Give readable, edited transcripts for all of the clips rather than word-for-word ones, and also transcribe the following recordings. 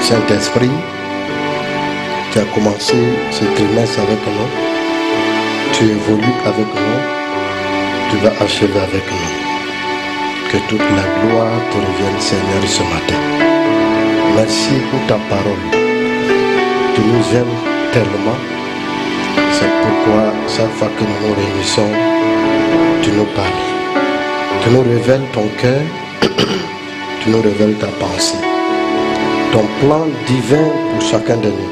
Saint-Esprit, tu as commencé ce trimestre avec nous, tu évolues avec nous, tu vas achever avec nous. Que toute la gloire te revienne, Seigneur, ce matin. Merci pour ta parole. Tu nous aimes tellement. C'est pourquoi chaque fois que nous nous réunissons, tu nous parles. Tu nous révèles ton cœur, tu nous révèles ta pensée. Ton plan divin pour chacun de nous.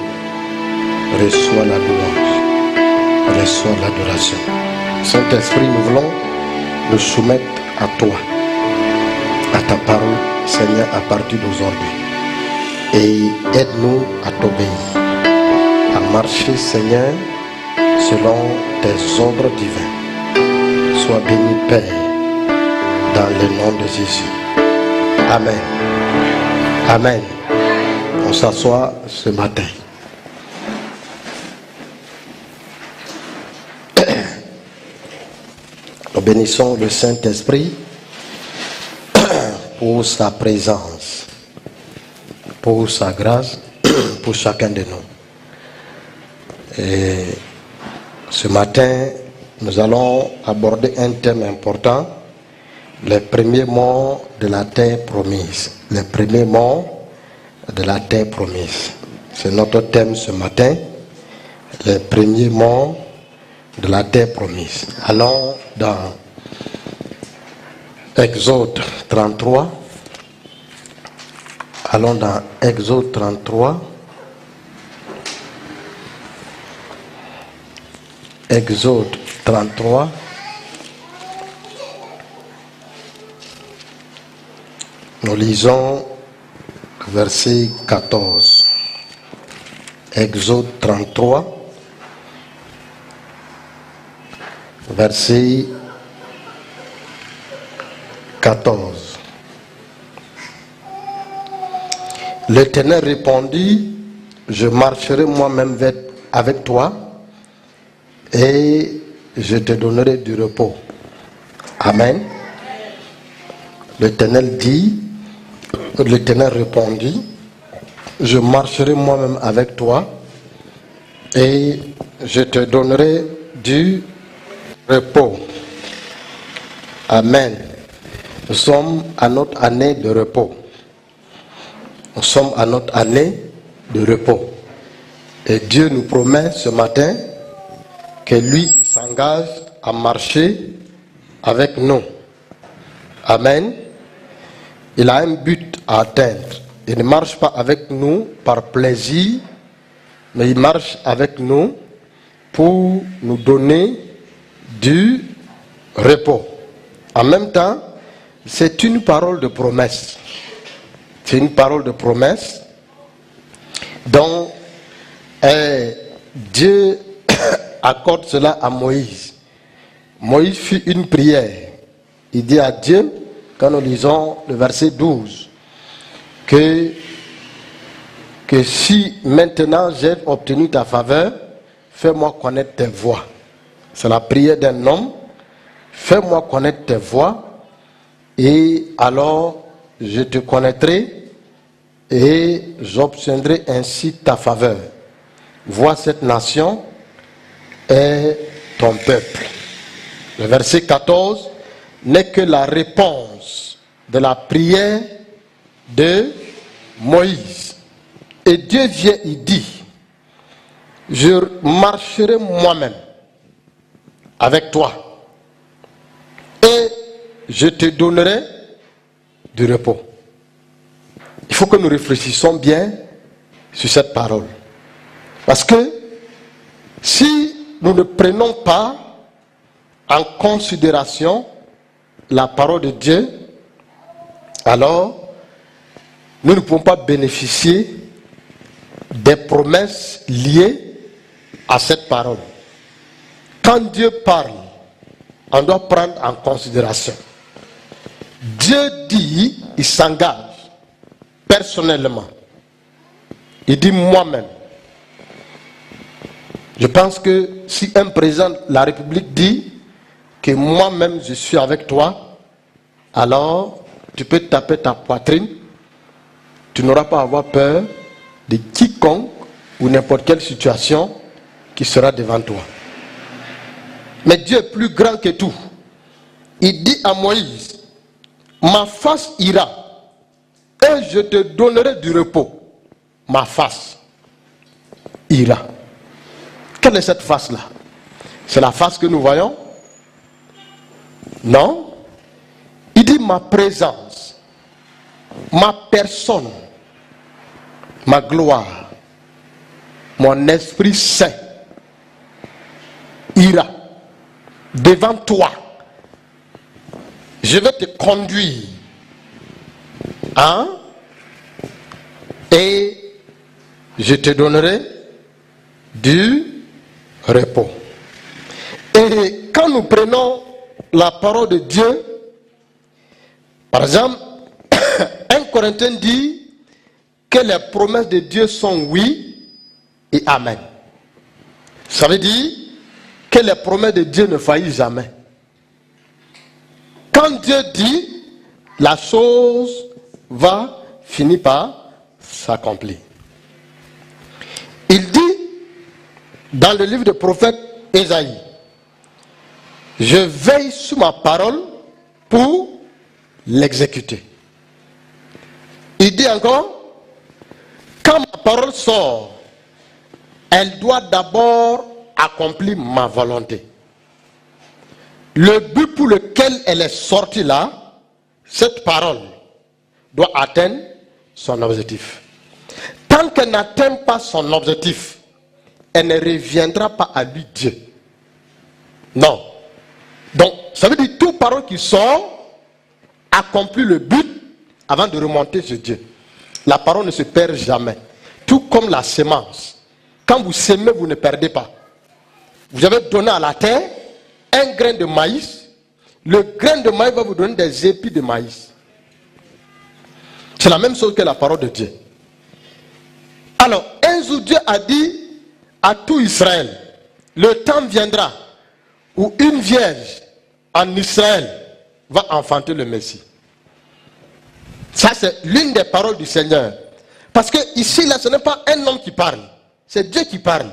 Reçois la louange, reçois l'adoration. Saint-Esprit, nous voulons nous soumettre à toi, à ta parole, Seigneur, à partir d'aujourd'hui. Et aide-nous à t'obéir, à marcher, Seigneur, selon tes ordres divins. Sois béni, Père, dans le nom de Jésus. Amen. Amen. On s'assoit ce matin. Nous bénissons le Saint-Esprit pour sa présence, pour sa grâce, pour chacun de nous. Et ce matin, nous allons aborder un thème important, les premiers mots de la terre promise. Les premiers mots de la terre promise. C'est notre thème ce matin, les premiers mots de la terre promise. Allons dans Exode 33. Allons dans Exode 33. Exode 33. Nous lisons verset 14. Exode 33. Verset 14. L'Éternel répondit, je marcherai moi-même avec toi et je te donnerai du repos. Amen. L'Éternel répondit, je marcherai moi-même avec toi et je te donnerai du repos. Amen. Nous sommes à notre année de repos. Nous sommes à notre année de repos. Et Dieu nous promet ce matin que lui, il s'engage à marcher avec nous. Amen. Il a un but à atteindre. Il ne marche pas avec nous par plaisir, mais il marche avec nous pour nous donner du repos. En même temps, c'est une parole de promesse. C'est une parole de promesse dont Dieu accorde cela à Moïse. Moïse fit une prière. Il dit à Dieu, quand nous lisons le verset 12, que si maintenant j'ai obtenu ta faveur, fais-moi connaître tes voies. C'est la prière d'un homme. Fais-moi connaître tes voies et alors je te connaîtrai et j'obtiendrai ainsi ta faveur. Vois, cette nation est ton peuple. Le verset 14 n'est que la réponse de la prière de Moïse. Et Dieu vient, il dit, je marcherai moi-même avec toi et je te donnerai du repos. Il faut que nous réfléchissions bien sur cette parole. Parce que si nous ne prenons pas en considération la parole de Dieu, alors nous ne pouvons pas bénéficier des promesses liées à cette parole. Quand Dieu parle, on doit prendre en considération. Dieu dit, il s'engage personnellement. Il dit moi-même. Je pense que si un président de la République dit que moi-même je suis avec toi, alors tu peux taper ta poitrine, tu n'auras pas à avoir peur de quiconque ou n'importe quelle situation qui sera devant toi. Mais Dieu est plus grand que tout. Il dit à Moïse, ma face ira et je te donnerai du repos. Ma face ira. Quelle est cette face-là? C'est la face que nous voyons? Non. Il dit ma présence, ma personne, ma gloire, mon Esprit Saint ira devant toi. Je vais te conduire. Hein? Et je te donnerai du repos. Et quand nous prenons la parole de Dieu, par exemple, 1 Corinthiens dit que les promesses de Dieu sont oui et amen. Ça veut dire que les promesses de Dieu ne faillissent jamais. Quand Dieu dit, la chose va finir par s'accomplir. Il dit dans le livre du prophète Ésaïe, je veille sur ma parole pour l'exécuter. Il dit encore, quand ma parole sort, elle doit d'abord accomplir ma volonté. Le but pour lequel elle est sortie là, cette parole doit atteindre son objectif. Tant qu'elle n'atteint pas son objectif, elle ne reviendra pas à lui Dieu. Non. Donc, ça veut dire toute parole qui sort accomplit le but avant de remonter sur Dieu. La parole ne se perd jamais. Tout comme la semence. Quand vous semez, vous ne perdez pas. Vous avez donné à la terre un grain de maïs. Le grain de maïs va vous donner des épis de maïs. C'est la même chose que la parole de Dieu. Alors, un jour Dieu a dit à tout Israël, le temps viendra où une vierge en Israël va enfanter le Messie. Ça, c'est l'une des paroles du Seigneur. Parce que ici, là, ce n'est pas un homme qui parle. C'est Dieu qui parle.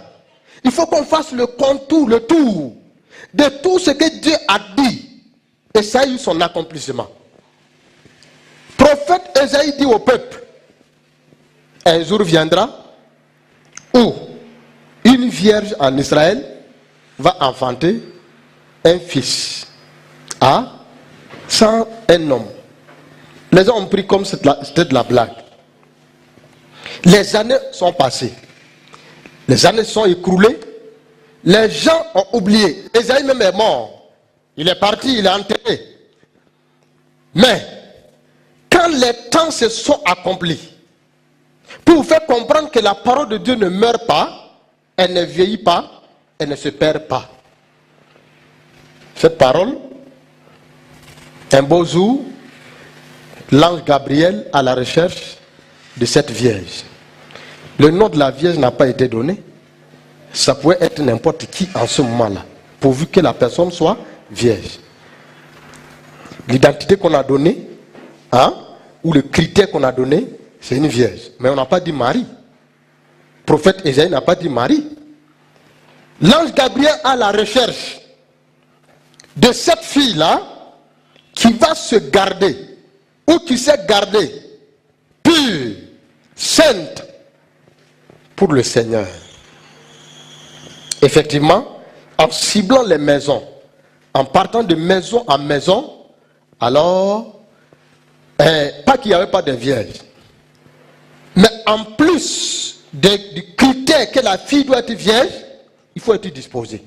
Il faut qu'on fasse le contour, le tour de tout ce que Dieu a dit. Et ça a eu son accomplissement. Prophète Ésaïe dit au peuple, un jour viendra où une vierge en Israël va enfanter un fils. Ah, sans un homme. Les gens ont pris comme c'était de la blague. Les années sont passées. Les années sont écoulées. Les gens ont oublié. Ésaïe même est mort. Il est parti, il est enterré. Mais, quand les temps se sont accomplis, pour vous faire comprendre que la parole de Dieu ne meurt pas, elle ne vieillit pas, elle ne se perd pas. Cette parole, un beau jour, l'ange Gabriel à la recherche de cette vierge. Le nom de la vierge n'a pas été donné. Ça pouvait être n'importe qui en ce moment-là, pourvu que la personne soit vierge. L'identité qu'on a donnée, ou le critère qu'on a donné, c'est une vierge. Mais on n'a pas dit Marie. Le prophète Ésaïe n'a pas dit Marie. L'ange Gabriel a la recherche de cette fille-là qui va se garder, ou qui s'est gardée, pure, sainte, pour le Seigneur. Effectivement, en ciblant les maisons, en partant de maison en maison, alors, pas qu'il n'y avait pas de vierges, mais en plus du critère que la fille doit être vierge, il faut être disposé.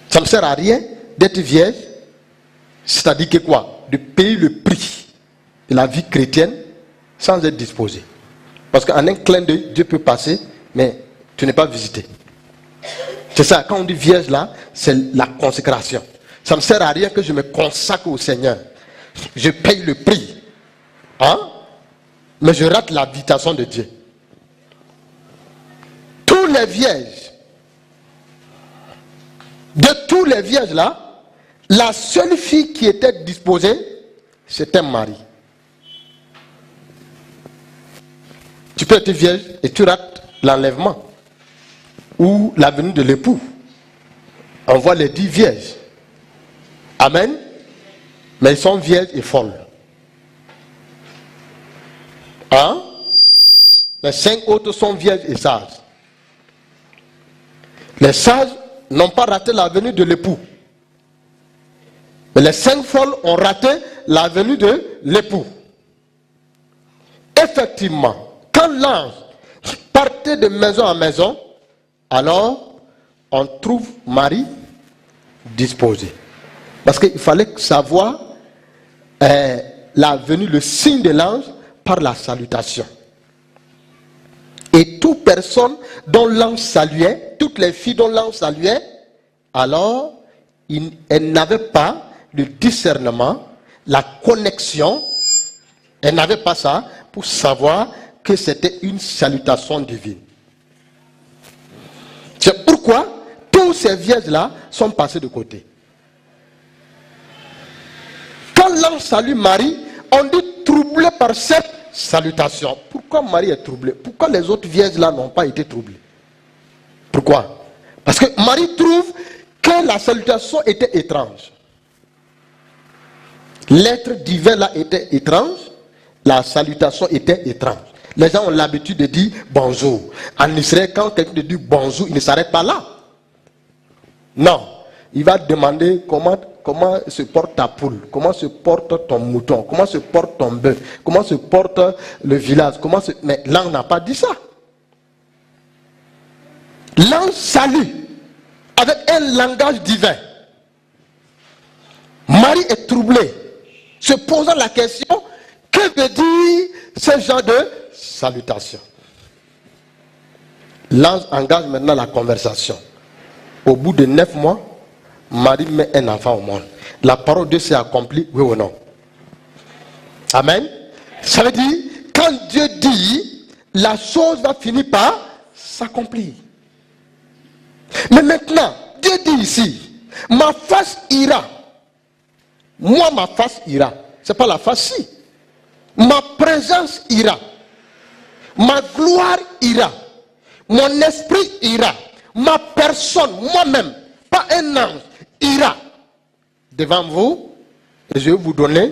Ça ne sert à rien d'être vierge, c'est-à-dire que quoi? De payer le prix de la vie chrétienne sans être disposé. Parce qu'en un clin d'œil, Dieu peut passer, mais tu n'es pas visité. C'est ça, quand on dit vierge là, c'est la consécration. Ça ne sert à rien que je me consacre au Seigneur. Je paye le prix. Mais je rate l'habitation de Dieu. Tous les vierges, de tous les vierges là, la seule fille qui était disposée, c'était Marie. Tu peux être vierge et tu rates l'enlèvement ou la venue de l'époux. On voit les 10 vierges. Amen. Mais ils sont vierges et folles. Hein? Les 5 autres sont vierges et sages. Les sages n'ont pas raté la venue de l'époux. Mais les 5 folles ont raté la venue de l'époux. Effectivement, quand l'ange partait de maison en maison, alors on trouve Marie disposée. Parce qu'il fallait savoir la venue, le signe de l'ange par la salutation. Et toute personne dont l'ange saluait, toutes les filles dont l'ange saluait, alors elles n'avaient pas le discernement, la connexion, elles n'avaient pas ça pour savoir que c'était une salutation divine. C'est pourquoi tous ces vierges-là sont passés de côté. Quand l'ange salue Marie, on dit troublé par cette salutation. Pourquoi Marie est troublée? Pourquoi les autres vierges-là n'ont pas été troublées? Pourquoi? Parce que Marie trouve que la salutation était étrange. L'être divin là était étrange, la salutation était étrange. Les gens ont l'habitude de dire bonjour. En Israël, quand quelqu'un dit bonjour, il ne s'arrête pas là. Non. Il va demander comment se porte ta poule, comment se porte ton mouton, comment se porte ton bœuf, comment se porte le village, mais l'ange n'a pas dit ça. L'ange salue avec un langage divin. Marie est troublée, se posant la question, que veut dire ce genre de salutation? L'ange engage maintenant la conversation. Au bout de 9 mois, Marie met un enfant au monde. La parole de Dieu s'est accomplie, oui ou non? Amen. Ça veut dire, quand Dieu dit, la chose va finir par s'accomplir. Mais maintenant, Dieu dit ici, ma face ira. Moi, ma face ira. Ce n'est pas la face-ci. Ma présence ira. Ma gloire ira. Mon esprit ira. Ma personne, moi-même, pas un ange, ira devant vous et je vais vous donner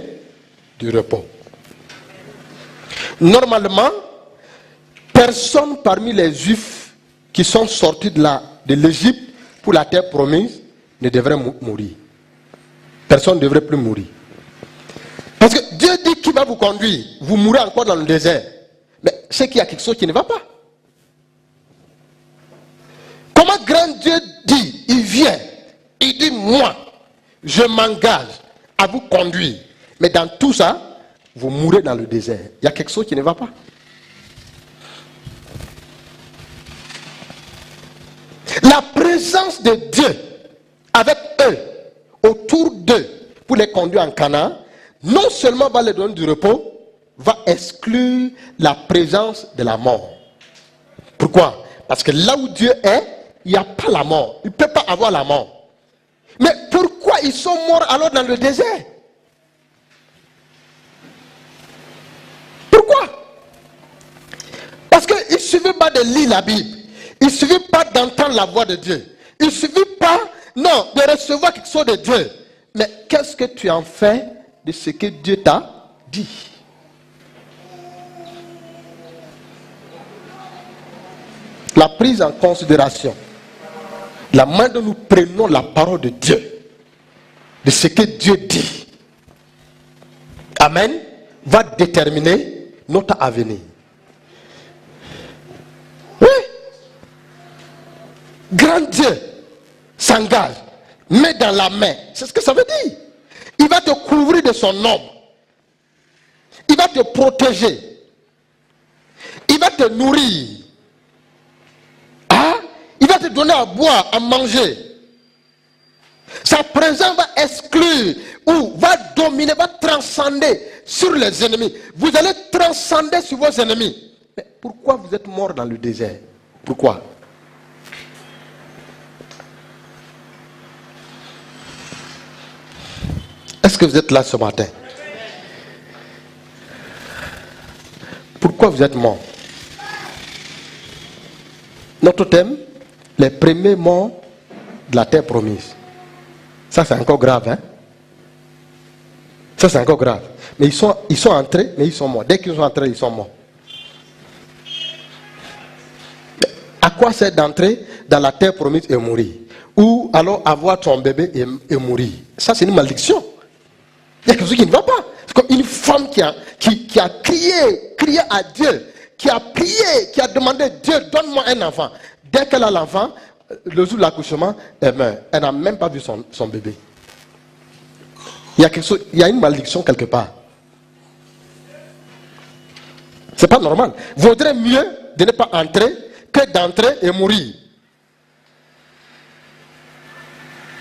du repos. Normalement, personne parmi les Juifs qui sont sortis de l'Égypte pour la terre promise ne devrait mourir. Personne ne devrait plus mourir. Parce que Dieu dit qu'il va vous conduire. Vous mourrez encore dans le désert. Mais c'est qu'il y a quelque chose qui ne va pas. Comment grand Dieu dit, il vient, il dit moi, je m'engage à vous conduire. Mais dans tout ça, vous mourrez dans le désert. Il y a quelque chose qui ne va pas. La présence de Dieu avec eux, autour d'eux, pour les conduire en Canaan, non seulement va leur donner du repos, va exclure la présence de la mort. Pourquoi? Parce que là où Dieu est, il n'y a pas la mort. Il ne peut pas avoir la mort. Mais pourquoi ils sont morts alors dans le désert? Pourquoi? Parce qu'il ne suffit pas de lire la Bible. Il ne suffit pas d'entendre la voix de Dieu. Il ne suffit pas, non, de recevoir quelque chose de Dieu. Mais qu'est-ce que tu en fais de ce que Dieu t'a dit? La prise en considération, la main dont nous prenons la parole de Dieu, de ce que Dieu dit, amen, va déterminer notre avenir. Oui. Grand Dieu s'engage, met dans la main. C'est ce que ça veut dire. Il va te couvrir de son ombre. Il va te protéger. Il va te nourrir. Il va te donner à boire, à manger. Sa présence va exclure ou va dominer, va transcender sur les ennemis. Vous allez transcender sur vos ennemis. Mais pourquoi vous êtes morts dans le désert? Pourquoi? Est-ce que vous êtes là ce matin? Pourquoi vous êtes morts? Notre thème, les premiers morts de la terre promise. Ça c'est encore grave, hein? Ça c'est encore grave. Mais ils sont entrés, mais ils sont morts. Dès qu'ils sont entrés, ils sont morts. À quoi sert d'entrer dans la terre promise et mourir? Ou alors avoir ton bébé et mourir? Ça c'est une malédiction. Il y a quelque chose qui ne va pas. C'est comme une femme qui a crié à Dieu, qui a prié, qui a demandé: Dieu, donne-moi un enfant. Dès qu'elle a l'enfant, le jour de l'accouchement, elle meurt. Elle n'a même pas vu son bébé. Il y a quelque chose, il y a une malédiction quelque part. C'est pas normal. Vaudrait mieux de ne pas entrer que d'entrer et mourir.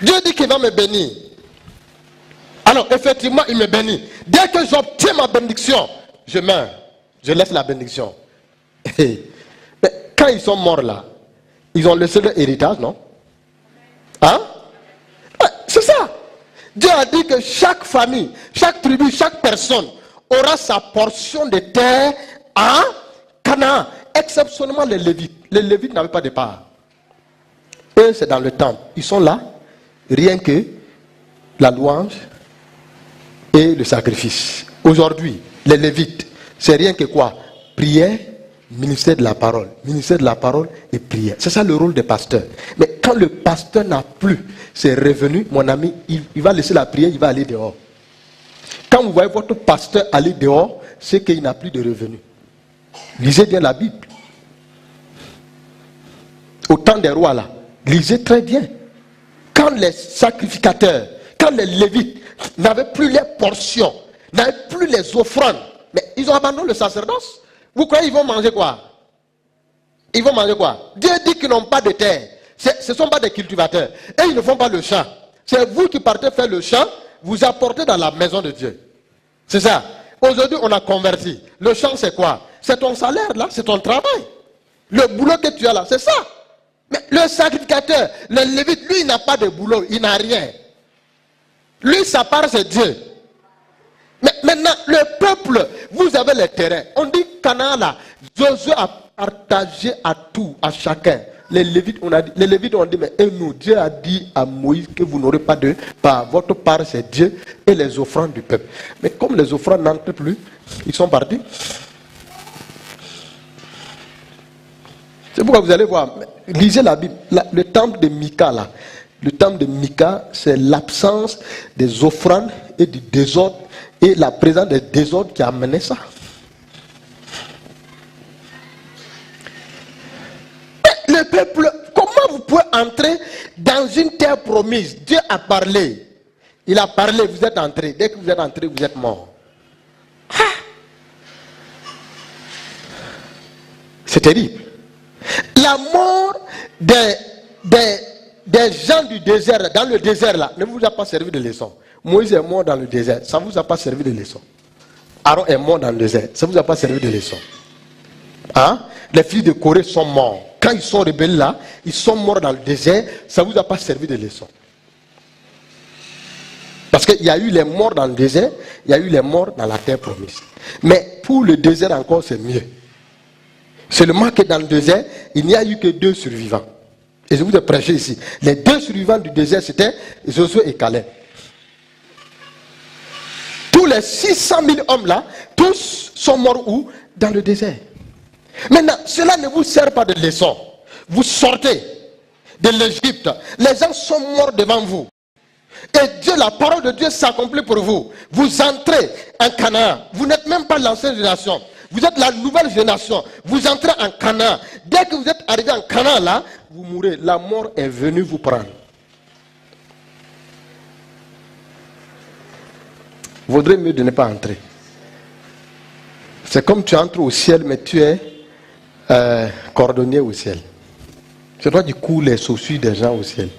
Dieu dit qu'il va me bénir. Alors effectivement, il me bénit. Dès que j'obtiens ma bénédiction, je meurs. Je laisse la bénédiction. Mais quand ils sont morts là, ils ont laissé leur héritage, non? Hein? C'est ça. Dieu a dit que chaque famille, chaque tribu, chaque personne aura sa portion de terre à Canaan, exceptionnellement les Lévites. Les Lévites n'avaient pas de part. Eux, c'est dans le temple. Ils sont là, rien que la louange et le sacrifice. Aujourd'hui, les Lévites, c'est rien que quoi? Prière, ministère de la parole. Ministère de la parole et prière. C'est ça le rôle des pasteurs. Mais quand le pasteur n'a plus ses revenus, mon ami, il va laisser la prière, il va aller dehors. Quand vous voyez votre pasteur aller dehors, c'est qu'il n'a plus de revenus. Lisez bien la Bible. Au temps des rois là, lisez très bien. Quand les sacrificateurs, quand les Lévites n'avaient plus les portions, n'avaient plus les offrandes, mais ils ont abandonné le sacerdoce. Vous croyez qu'ils vont manger quoi? Ils vont manger quoi? Dieu dit qu'ils n'ont pas de terre. Ce ne sont pas des cultivateurs. Et ils ne font pas le champ. C'est vous qui partez faire le champ, vous apportez dans la maison de Dieu. C'est ça. Aujourd'hui, on a converti. Le champ, c'est quoi? C'est ton salaire là, c'est ton travail. Le boulot que tu as là, c'est ça. Mais le sacrificateur, le Lévite, lui, il n'a pas de boulot, il n'a rien. Lui, sa part, c'est Dieu. Mais maintenant, le peuple, vous avez les terrains. On dit Canaan là, Josué a partagé à tout, à chacun. Les Lévites ont dit, mais et nous, Dieu a dit à Moïse que vous n'aurez pas de part. Votre part, c'est Dieu et les offrandes du peuple. Mais comme les offrandes n'entrent plus, ils sont partis. C'est pourquoi vous allez voir, lisez la Bible, le temple de Mika là. Le temple de Mika, c'est l'absence des offrandes et du désordre et la présence des désordres qui a amené ça. Mais le peuple, comment vous pouvez entrer dans une terre promise? Dieu a parlé. Il a parlé, vous êtes entrés. Dès que vous êtes entrés, vous êtes morts. C'est terrible. La mort des gens du désert, dans le désert là, ne vous a pas servi de leçon. Moïse est mort dans le désert, ça ne vous a pas servi de leçon. Aaron est mort dans le désert, ça ne vous a pas servi de leçon. Hein? Les fils de Corée sont morts. Quand ils sont rebelles là, ils sont morts dans le désert, ça ne vous a pas servi de leçon. Parce qu'il y a eu les morts dans le désert, il y a eu les morts dans la terre promise. Mais pour le désert encore, c'est mieux. Seulement que dans le désert, il n'y a eu que 2 survivants. Et je vous ai prêché ici. Les 2 survivants du désert, c'était Josué et Caleb. Tous les 600 000 hommes là, tous sont morts où? Dans le désert. Maintenant, cela ne vous sert pas de leçon. Vous sortez de l'Égypte. Les gens sont morts devant vous. Et Dieu, la parole de Dieu s'accomplit pour vous. Vous entrez en Canaan. Vous n'êtes même pas l'ancienne génération. Vous êtes la nouvelle génération. Vous entrez en Canaan. Dès que vous êtes arrivé en Canaan là, vous mourrez. La mort est venue vous prendre. Vaudrait mieux de ne pas entrer. C'est comme tu entres au ciel, mais tu es cordonnier au ciel. C'est toi qui coules les chaussures des gens au ciel.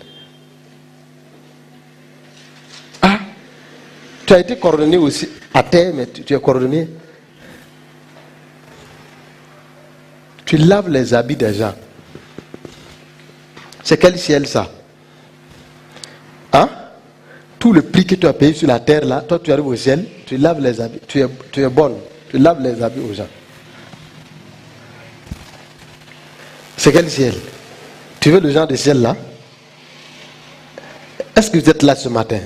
Ah, tu as été cordonnier aussi à terre, mais tu es cordonnier. Tu laves les habits des gens. C'est quel ciel ça? Hein? Tout le prix que tu as payé sur la terre là, toi tu arrives au ciel, tu laves les habits. Tu es bonne. Tu laves les habits aux gens. C'est quel ciel? Tu veux le genre de ciel là? Est-ce que vous êtes là ce matin?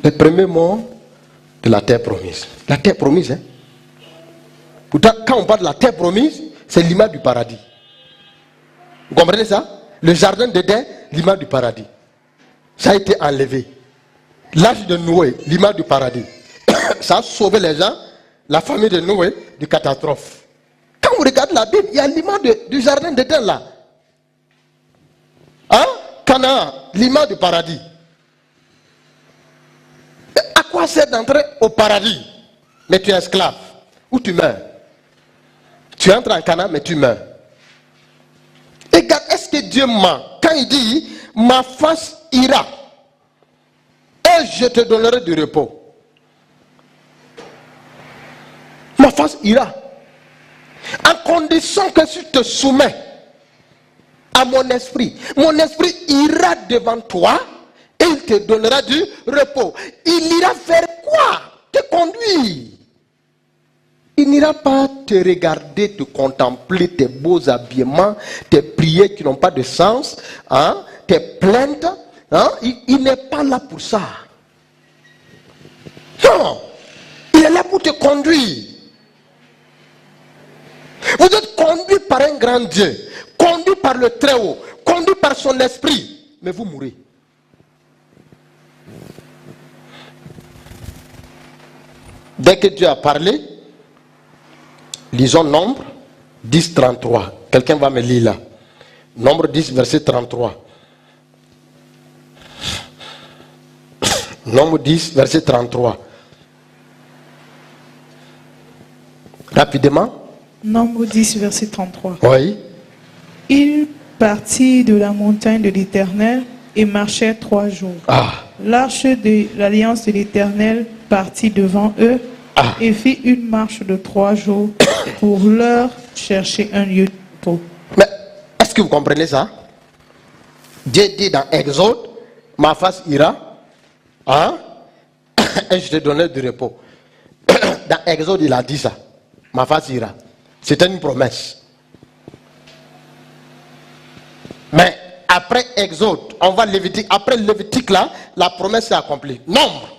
Le premier mot de la terre promise. La terre promise, hein? Pourtant, quand on parle de la terre promise, c'est l'image du paradis. Vous comprenez ça? Le jardin d'Éden, l'image du paradis. Ça a été enlevé. L'arche de Noé, l'image du paradis. Ça a sauvé les gens, la famille de Noé, de catastrophe. Quand vous regardez la Bible, il y a l'image du jardin d'Éden là. Hein? Canaan, l'image du paradis. Et à quoi sert d'entrer au paradis? Mais tu es esclave. Ou tu meurs. Tu entres en Canaan, mais tu meurs. Et regarde, est-ce que Dieu ment? Quand il dit, ma face ira, et je te donnerai du repos. Ma face ira. En condition que tu te soumets à mon esprit ira devant toi et il te donnera du repos. Il ira faire quoi? Te conduire. Il n'ira pas te regarder, te contempler, tes beaux habillements, tes prières qui n'ont pas de sens, hein, tes plaintes. Hein, il n'est pas là pour ça. Non, il est là pour te conduire. Vous êtes conduit par un grand Dieu, conduit par le Très-Haut, conduit par son esprit, mais vous mourrez. Dès que Dieu a parlé, lisons Nombre 10, 33. Quelqu'un va me lire là. Nombre 10, verset 33. Nombre 10, verset 33. Rapidement. Nombre 10, verset 33. Oui. Il partit de la montagne de l'Éternel et marchait 3 jours. L'arche de l'alliance de l'Éternel partit devant eux et fit une marche de 3 jours pour leur chercher un lieu de repos. Mais est-ce que vous comprenez ça? Dieu dit dans Exode, ma face ira, hein? Et je te donnerai du repos. Dans Exode, il a dit ça. Ma face ira. C'était une promesse. Mais après Exode, on va Lévitique. Après Lévitique là, la promesse est accomplie. Nombre.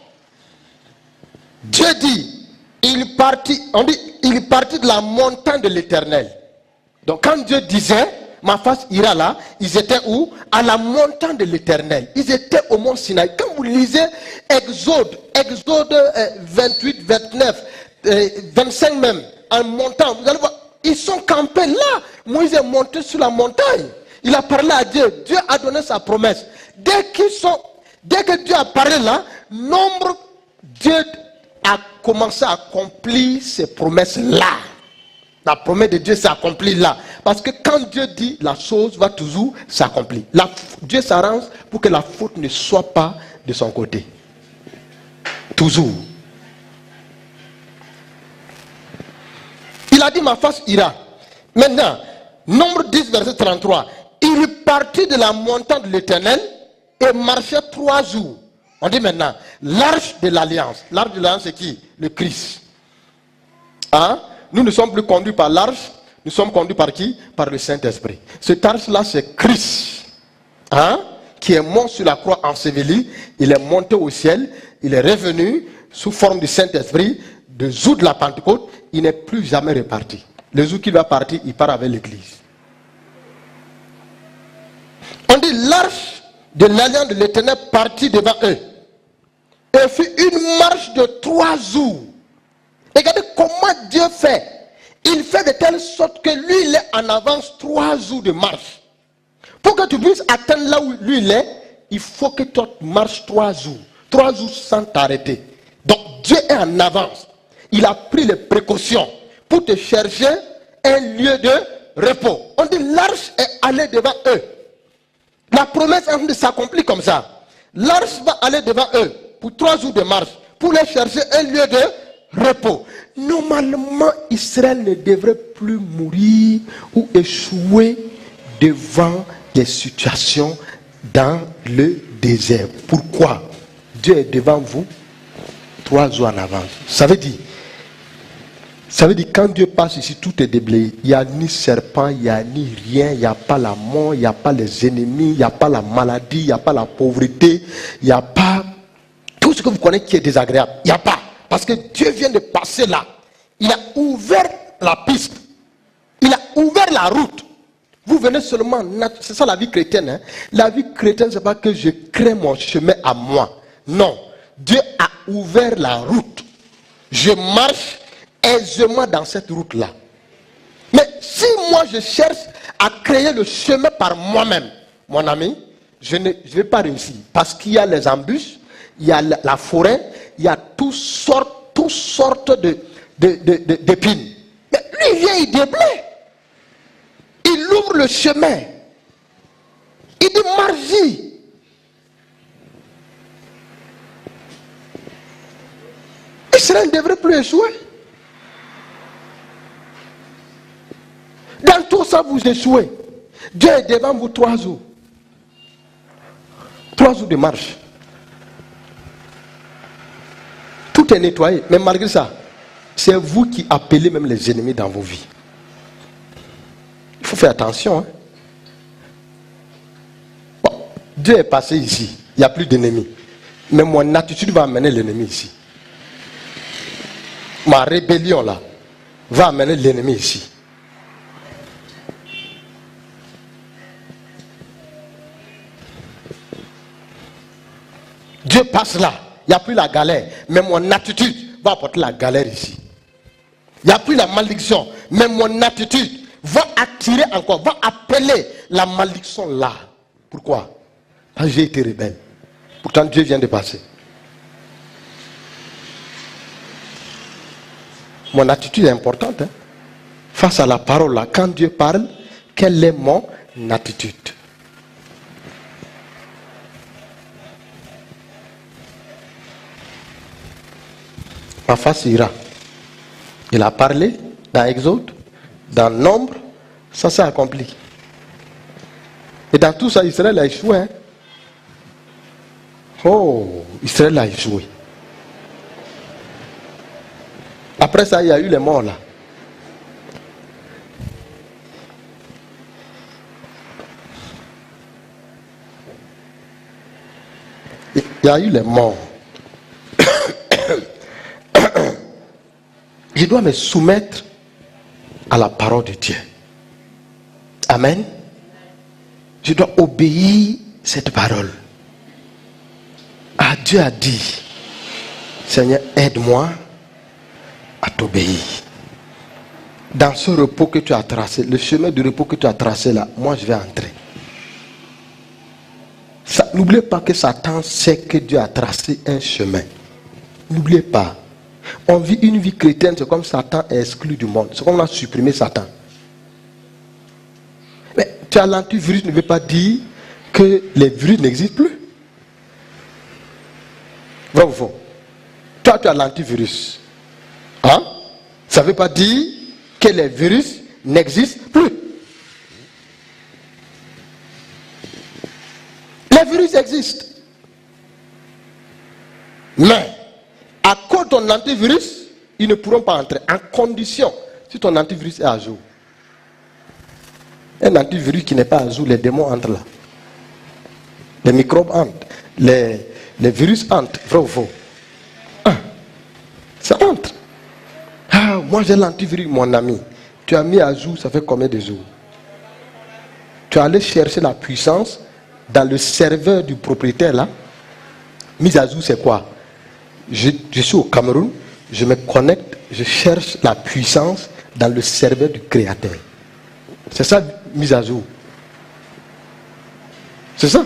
Dieu dit, il partit de la montagne de l'Éternel. Donc quand Dieu disait, ma face ira là, ils étaient où? À la montagne de l'Éternel. Ils étaient au mont Sinaï. Quand vous lisez Exode 28, 29, 25 même, en montant, vous allez voir, ils sont campés là. Moïse est monté sur la montagne. Il a parlé à Dieu. Dieu a donné sa promesse. Dès que Dieu a parlé là, Dieu a commencé à accomplir ces promesses là. La promesse de Dieu s'accomplit là. Parce que quand Dieu dit, la chose va toujours s'accomplir. Dieu s'arrange pour que la faute ne soit pas de son côté. Toujours. Il a dit, ma face ira. Maintenant, Nombre 10, verset 33. Il partit de la montagne de l'Éternel et marchait 3 jours. On dit maintenant, l'arche de l'alliance. L'arche de l'alliance, c'est qui? Le Christ. Hein? Nous ne sommes plus conduits par l'arche, nous sommes conduits par qui? Par le Saint-Esprit. Cette arche-là, c'est Christ. Hein? Qui est mort sur la croix enseveli. Il est monté au ciel. Il est revenu sous forme du Saint-Esprit. De jour de la Pentecôte, il n'est plus jamais reparti. Le jour qu'il va partir, il part avec l'église. On dit l'arche de l'alliance de l'Éternel partit devant eux. Et fit une marche de 3 jours. Regardez comment Dieu fait. Il fait de telle sorte que lui, il est en avance 3 jours de marche. Pour que tu puisses atteindre là où lui il est, il faut que tu marches 3 jours. 3 jours sans t'arrêter. Donc Dieu est en avance. Il a pris les précautions pour te chercher un lieu de repos. On dit l'arche est allée devant eux. La promesse est en train de s'accomplir comme ça. L'arche va aller devant eux pour 3 jours de marche pour les chercher un lieu de repos. Normalement, Israël ne devrait plus mourir ou échouer devant des situations dans le désert. Pourquoi? Dieu est devant vous 3 jours en avance. Ça veut dire, Ça veut dire quand Dieu passe ici, tout est déblayé. Il n'y a ni serpent, il n'y a ni rien, il n'y a pas la mort, il n'y a pas les ennemis, il n'y a pas la maladie, il n'y a pas la pauvreté, il n'y a pas tout ce que vous connaissez qui est désagréable. Il n'y a pas. Parce que Dieu vient de passer là. Il a ouvert la piste. Il a ouvert la route. Vous venez seulement, c'est ça la vie chrétienne. Hein? La vie chrétienne, ce n'est pas que je crée mon chemin à moi. Non. Dieu a ouvert la route. Je marche aisément dans cette route-là. Mais si moi je cherche à créer le chemin par moi-même, mon ami, je ne vais pas réussir. Parce qu'il y a les embûches, il y a la forêt, il y a toutes sortes d'épines. Mais lui, il vient, il déblaye. Il ouvre le chemin. Il dit marche-y. Israël ne devrait plus échouer. Dans tout ça, vous échouez. Dieu est devant vous 3 jours. 3 jours de marche. Tout est nettoyé. Mais malgré ça, c'est vous qui appelez même les ennemis dans vos vies. Il faut faire attention. Hein? Bon, Dieu est passé ici. Il n'y a plus d'ennemis. Mais mon attitude va amener l'ennemi ici. Ma rébellion là va amener l'ennemi ici. Dieu passe là. Il n'y a plus la galère. Mais mon attitude va apporter la galère ici. Il n'y a plus la malédiction. Mais mon attitude va attirer encore, va appeler la malédiction là. Pourquoi? Parce que j'ai été rebelle. Pourtant Dieu vient de passer. Mon attitude est importante. Hein? Face à la parole là, quand Dieu parle, quelle est mon attitude? Ma face ira. Il a parlé dans Exode, dans Nombre, ça s'est accompli. Et dans tout ça, Israël a échoué. Hein? Oh, Israël a échoué. Après ça, il y a eu les morts là. Il y a eu les morts. Je dois me soumettre à la parole de Dieu. Amen. Je dois obéir cette parole. Ah, Dieu a dit, Seigneur, aide-moi à t'obéir. Dans ce repos que tu as tracé, le chemin de repos que tu as tracé là, moi je vais entrer. N'oubliez pas que Satan sait que Dieu a tracé un chemin. N'oubliez pas. On vit une vie chrétienne, c'est comme Satan est exclu du monde. C'est comme on a supprimé Satan. Mais tu as l'antivirus, ne veut pas dire que les virus n'existent plus. Vrai ou faux? Toi, tu as l'antivirus. Hein? Ça ne veut pas dire que les virus n'existent plus. Les virus existent. Mais, à cause de ton antivirus, ils ne pourront pas entrer. En condition, si ton antivirus est à jour. Un antivirus qui n'est pas à jour, les démons entrent là. Les microbes entrent. Les virus entrent. Vrai ou faux? Ça entre. Ah, moi j'ai l'antivirus, mon ami. Tu as mis à jour, ça fait combien de jours? Tu es allé chercher la puissance dans le serveur du propriétaire là. Mise à jour, c'est quoi? Je suis au Cameroun, je me connecte, je cherche la puissance dans le serveur du créateur. C'est ça, mise à jour. C'est ça.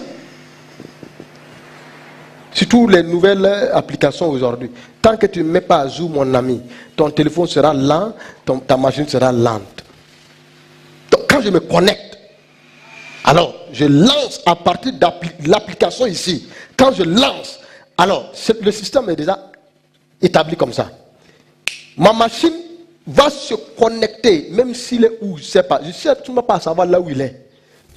Surtout les nouvelles applications aujourd'hui. Tant que tu ne mets pas à jour, mon ami, ton téléphone sera lent, ta machine sera lente. Donc quand je me connecte, alors je lance à partir de l'application ici. Quand je lance, alors le système est déjà établi comme ça. Ma machine va se connecter, même s'il est où, je ne sais pas. Je ne sais absolument pas savoir là où il est.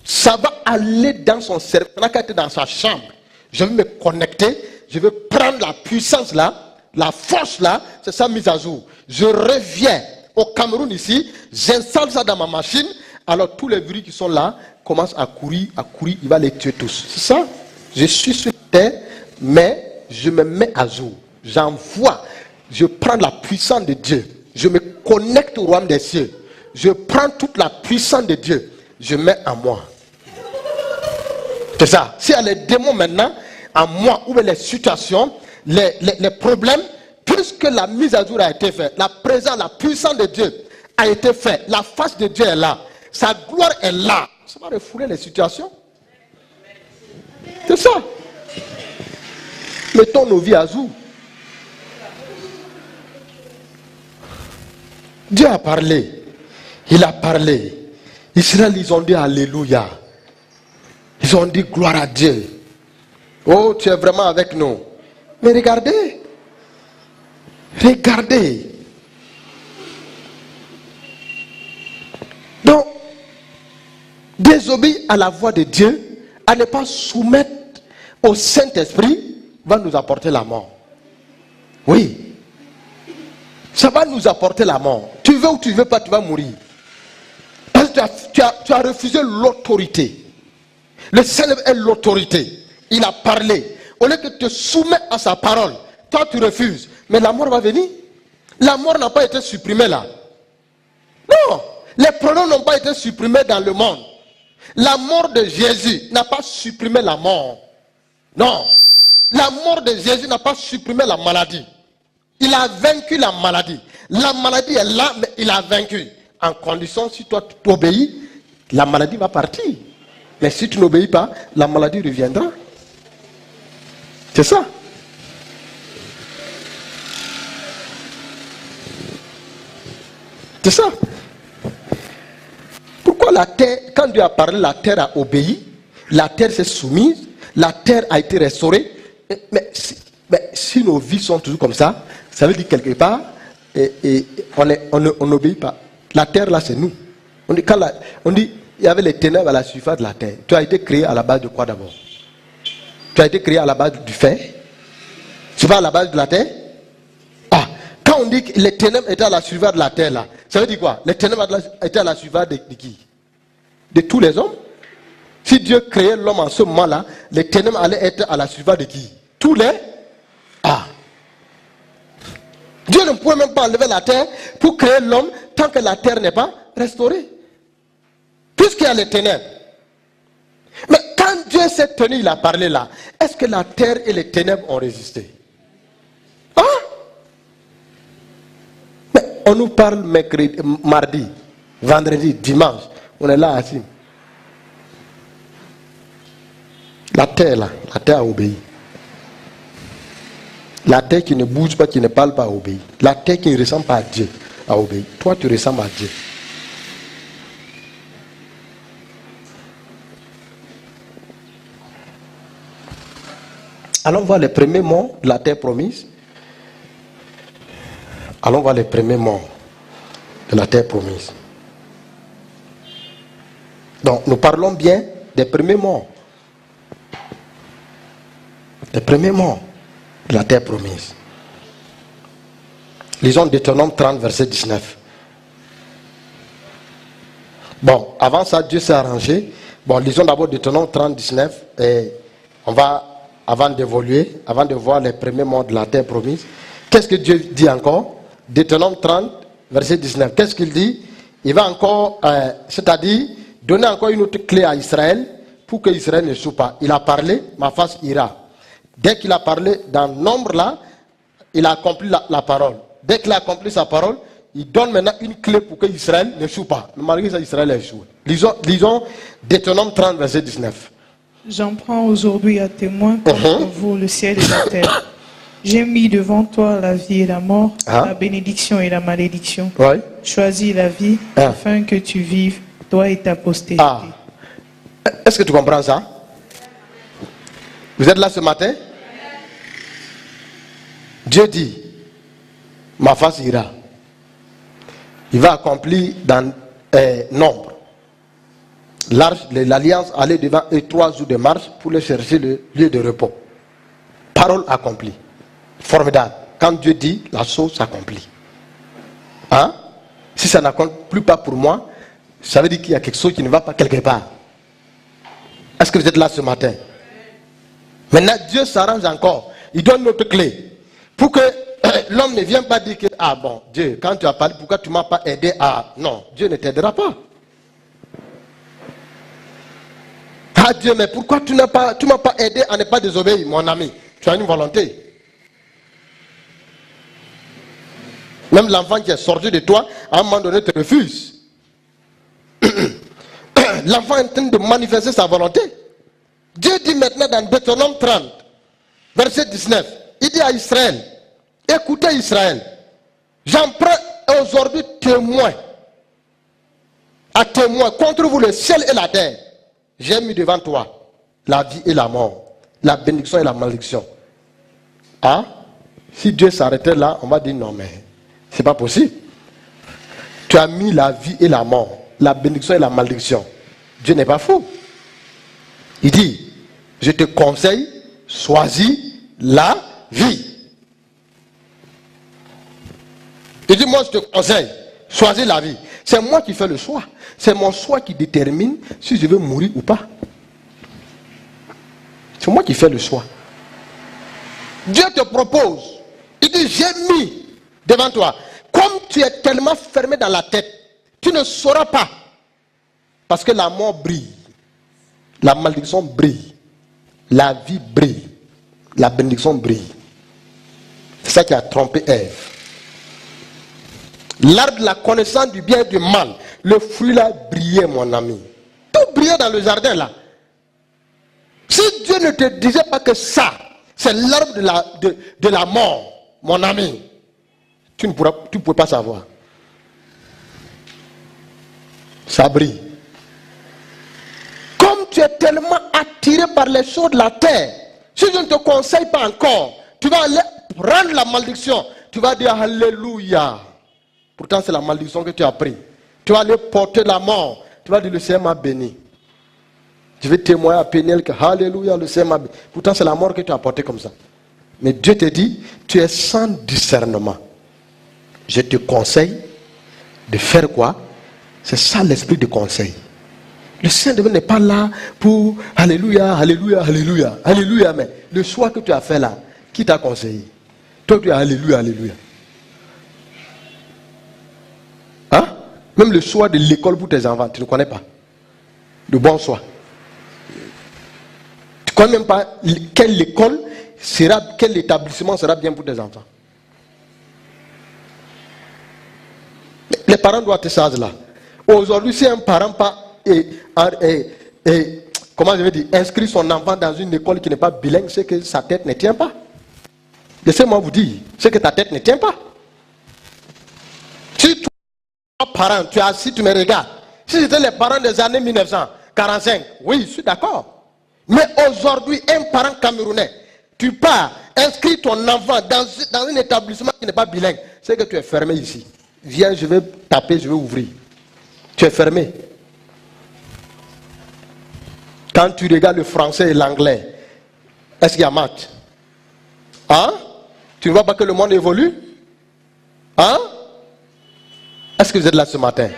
Ça va aller dans son cerveau, dans sa chambre. Je vais me connecter, je vais prendre la puissance là, la force là, c'est ça mise à jour. Je reviens au Cameroun ici, j'installe ça dans ma machine, alors tous les virus qui sont là commencent à courir, il va les tuer tous. C'est ça? Je suis sur terre, mais je me mets à jour. J'envoie, je prends la puissance de Dieu, je me connecte au royaume des cieux, je prends toute la puissance de Dieu, je mets en moi. C'est ça. S'il y a les démons maintenant, en moi, ou les situations, les problèmes, puisque la mise à jour a été faite, la présence, la puissance de Dieu a été faite, la face de Dieu est là, sa gloire est là, ça va refouler les situations. C'est ça. Mettons nos vies à jour. Dieu a parlé. Il a parlé. Israël, ils ont dit Alléluia. Ils ont dit gloire à Dieu. Oh, tu es vraiment avec nous. Mais regardez. Regardez. Donc, désobéir à la voix de Dieu, à ne pas soumettre au Saint-Esprit, va nous apporter la mort. Oui. Ça va nous apporter la mort. Tu veux ou tu ne veux pas, tu vas mourir. Parce que tu as refusé l'autorité. Le Seigneur est l'autorité. Il a parlé. Au lieu que tu te soumets à sa parole, toi tu refuses. Mais la mort va venir. La mort n'a pas été supprimée là. Non. Les problèmes n'ont pas été supprimés dans le monde. La mort de Jésus n'a pas supprimé la mort. Non. La mort de Jésus n'a pas supprimé la maladie. Il a vaincu la maladie. La maladie est là, mais il a vaincu. En condition, si toi tu obéis, la maladie va partir. Mais si tu n'obéis pas, la maladie reviendra. C'est ça. C'est ça. Pourquoi la terre, quand Dieu a parlé, la terre a obéi, la terre s'est soumise, la terre a été restaurée. Mais si nos vies sont toujours comme ça, ça veut dire quelque part, on n'obéit pas. La terre là, c'est nous. On dit, il y avait les ténèbres à la surface de la terre. Tu as été créé à la base de quoi d'abord? Tu as été créé à la base du fer? C'est pas à la base de la terre? Ah, quand on dit que les ténèbres étaient à la surface de la terre là, ça veut dire quoi? Les ténèbres étaient à la surface de qui? De tous les hommes? Si Dieu créait l'homme en ce moment-là, les ténèbres allaient être à la surface de qui? Tous les... Ah. Dieu ne pouvait même pas enlever la terre pour créer l'homme tant que la terre n'est pas restaurée. Puisqu'il y a les ténèbres. Mais quand Dieu s'est tenu, il a parlé là, est-ce que la terre et les ténèbres ont résisté? Hein? Mais on nous parle mercredi, mardi, vendredi, dimanche. On est là assis. La terre là, la terre a obéi. La terre qui ne bouge pas, qui ne parle pas, a obéi. La terre qui ne ressemble pas à Dieu a obéi. Toi, tu ressembles à Dieu. Allons voir les premiers mots de la terre promise. Allons voir les premiers mots de la terre promise. Donc, nous parlons bien des premiers mots. Les premiers mots de la terre promise. Lisons Deutéronome 30, verset 19. Bon, avant ça, Dieu s'est arrangé. Bon, lisons d'abord Deutéronome 30, 19. Et on va, avant d'évoluer, avant de voir les premiers mots de la terre promise, qu'est-ce que Dieu dit encore? Deutéronome 30, verset 19. Qu'est-ce qu'il dit? Il va encore, c'est-à-dire, donner encore une autre clé à Israël pour que Israël ne soupe pas. Il a parlé, ma face ira. Dès qu'il a parlé dans nombre là, il a accompli la parole. Dès qu'il a accompli sa parole, il donne maintenant une clé pour que Israël ne choue pas. Malgré ça, Israël a échoué. Lisons Deutéronome 30, verset 19. J'en prends aujourd'hui à témoin contre vous le ciel et la terre. J'ai mis devant toi la vie et la mort, la bénédiction et la malédiction. Ouais. Choisis la vie afin que tu vives, toi et ta postérité. Ah. Est-ce que tu comprends ça? Vous êtes là ce matin? Dieu dit, ma face ira. Il va accomplir dans nombre. L'alliance allait devant eux 3 jours de marche pour les chercher le lieu de repos. Parole accomplie. Formidable. Quand Dieu dit, la chose s'accomplit. Hein? Si ça ne compte plus pas pour moi, ça veut dire qu'il y a quelque chose qui ne va pas quelque part. Est-ce que vous êtes là ce matin? Maintenant, Dieu s'arrange encore. Il donne notre clé. Pour que l'homme ne vienne pas dire que, ah bon, Dieu, quand tu as parlé, pourquoi tu ne m'as pas aidé à... Non, Dieu ne t'aidera pas. Ah Dieu, mais pourquoi tu ne m'as pas aidé à ne pas désobéir, mon ami? Tu as une volonté. Même l'enfant qui est sorti de toi, à un moment donné, te refuse. L'enfant est en train de manifester sa volonté. Dieu dit maintenant dans Deutéronome 30, verset 19, il dit à Israël, écoutez Israël, j'en prends aujourd'hui témoin, à témoin contre vous le ciel et la terre. J'ai mis devant toi la vie et la mort, la bénédiction et la malédiction. Ah, si Dieu s'arrêtait là, on va dire non mais c'est pas possible. Tu as mis la vie et la mort, la bénédiction et la malédiction. Dieu n'est pas fou. Il dit, je te conseille, choisis la vie. Il dit, moi je te conseille, choisis la vie. C'est moi qui fais le choix. C'est mon choix qui détermine si je veux mourir ou pas. C'est moi qui fais le choix. Dieu te propose. Il dit, j'ai mis devant toi. Comme tu es tellement fermé dans la tête, tu ne sauras pas. Parce que la mort brille. La malédiction brille. La vie brille. La bénédiction brille. C'est ça qui a trompé Ève. L'arbre de la connaissance du bien et du mal. Le fruit là brillait, mon ami. Tout brillait dans le jardin là. Si Dieu ne te disait pas que ça, c'est l'arbre de la mort, mon ami, tu ne pourrais pas savoir. Ça brille. Comme tu es tellement attiré par les choses de la terre, si je ne te conseille pas encore, tu vas aller prendre la malédiction. Tu vas dire Alléluia. Pourtant, c'est la malédiction que tu as pris. Tu vas aller porter la mort. Tu vas dire le Seigneur m'a béni. Je vais témoigner à Péniel que Alléluia, le Seigneur m'a béni. Pourtant, c'est la mort que tu as portée comme ça. Mais Dieu te dit, tu es sans discernement. Je te conseille de faire quoi? C'est ça l'esprit de conseil. Le Saint-Dieu n'est pas là pour Alléluia, Alléluia, Alléluia, Alléluia. Mais le choix que tu as fait là, qui t'a conseillé? Toi, tu as Alléluia, Alléluia. Hein? Même le choix de l'école pour tes enfants, tu ne connais pas. Le bon choix. Tu ne connais même pas quelle école sera, quel établissement sera bien pour tes enfants. Les parents doivent être sages là. Aujourd'hui, si un parent comment je vais dire, inscrit son enfant dans une école qui n'est pas bilingue, c'est que sa tête ne tient pas. Laissez-moi vous dire, c'est que ta tête ne tient pas. Si toi, parent, tu es assis, tu me regardes. Si c'était les parents des années 1945, oui, je suis d'accord. Mais aujourd'hui, un parent camerounais, tu pars, inscris ton enfant dans un établissement qui n'est pas bilingue, c'est que tu es fermé ici. Viens, je vais taper, je vais ouvrir. Tu es fermé. Quand tu regardes le français et l'anglais, est-ce qu'il y a match? Hein? Tu ne vois pas que le monde évolue? Hein? Est-ce que vous êtes là ce matin?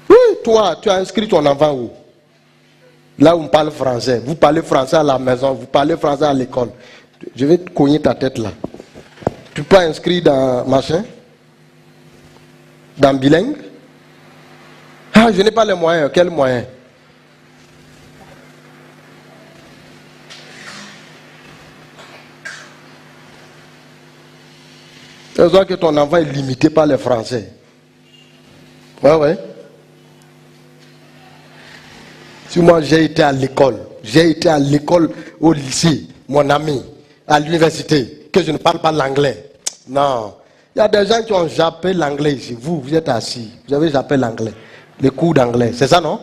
Oui, toi, tu as inscrit ton enfant où? Là où on parle français. Vous parlez français à la maison, vous parlez français à l'école. Je vais te cogner ta tête là. Tu peux inscrire dans machin? Dans bilingue? Ah, je n'ai pas les moyens. Quels moyens? Tu vois que ton enfant est limité par les Français. Ouais. Si moi j'ai été à l'école, au lycée, mon ami, à l'université, que je ne parle pas l'anglais. Non. Il y a des gens qui ont jappé l'anglais ici. Vous êtes assis. Vous avez jappé l'anglais. Les cours d'anglais. C'est ça, non?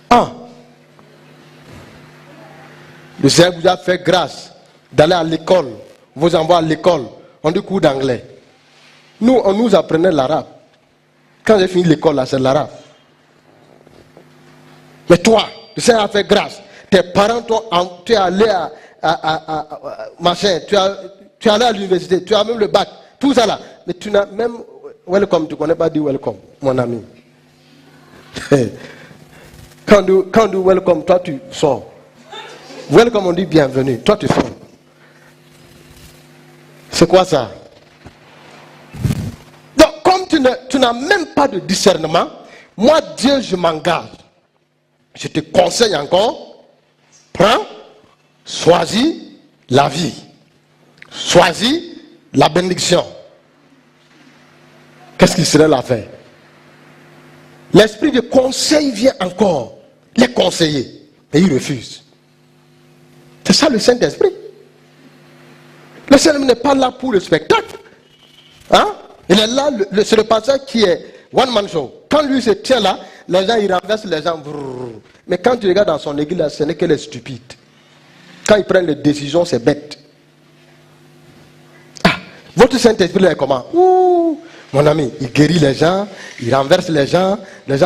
Ah. Le Seigneur vous a fait grâce d'aller à l'école. Vous envoie à l'école. On dit cours d'anglais. Nous, on nous apprenait l'arabe. Quand j'ai fini l'école, là, c'est l'arabe. Mais toi, le Seigneur a fait grâce. Tes parents, tu es allé à machin, tu es allé à l'université, tu as même le bac. tout ça là. Mais tu n'as même welcome, tu ne connais pas dire welcome, mon ami. Quand on dit welcome, toi tu sors. Welcome, on dit bienvenue, toi tu sors. C'est quoi ça? Donc, comme tu n'as même pas de discernement, moi, Dieu, je m'engage. Je te conseille encore, prends, choisis la vie. Choisis la bénédiction. Qu'est-ce qui serait l'affaire? L'esprit de conseil vient encore les conseiller, mais ils refusent. C'est ça le Saint-Esprit. Le Seigneur n'est pas là pour le spectacle. Hein? Il est là, c'est le pasteur qui est one man show. Quand lui se tient là, les gens ils renversent les gens. Brrr. Mais quand tu regardes dans son église, là, ce n'est que les stupides. Quand ils prennent les décisions, c'est bête. Ah, votre Saint-Esprit là est comment? Ouh, mon ami, il guérit les gens, il renverse les gens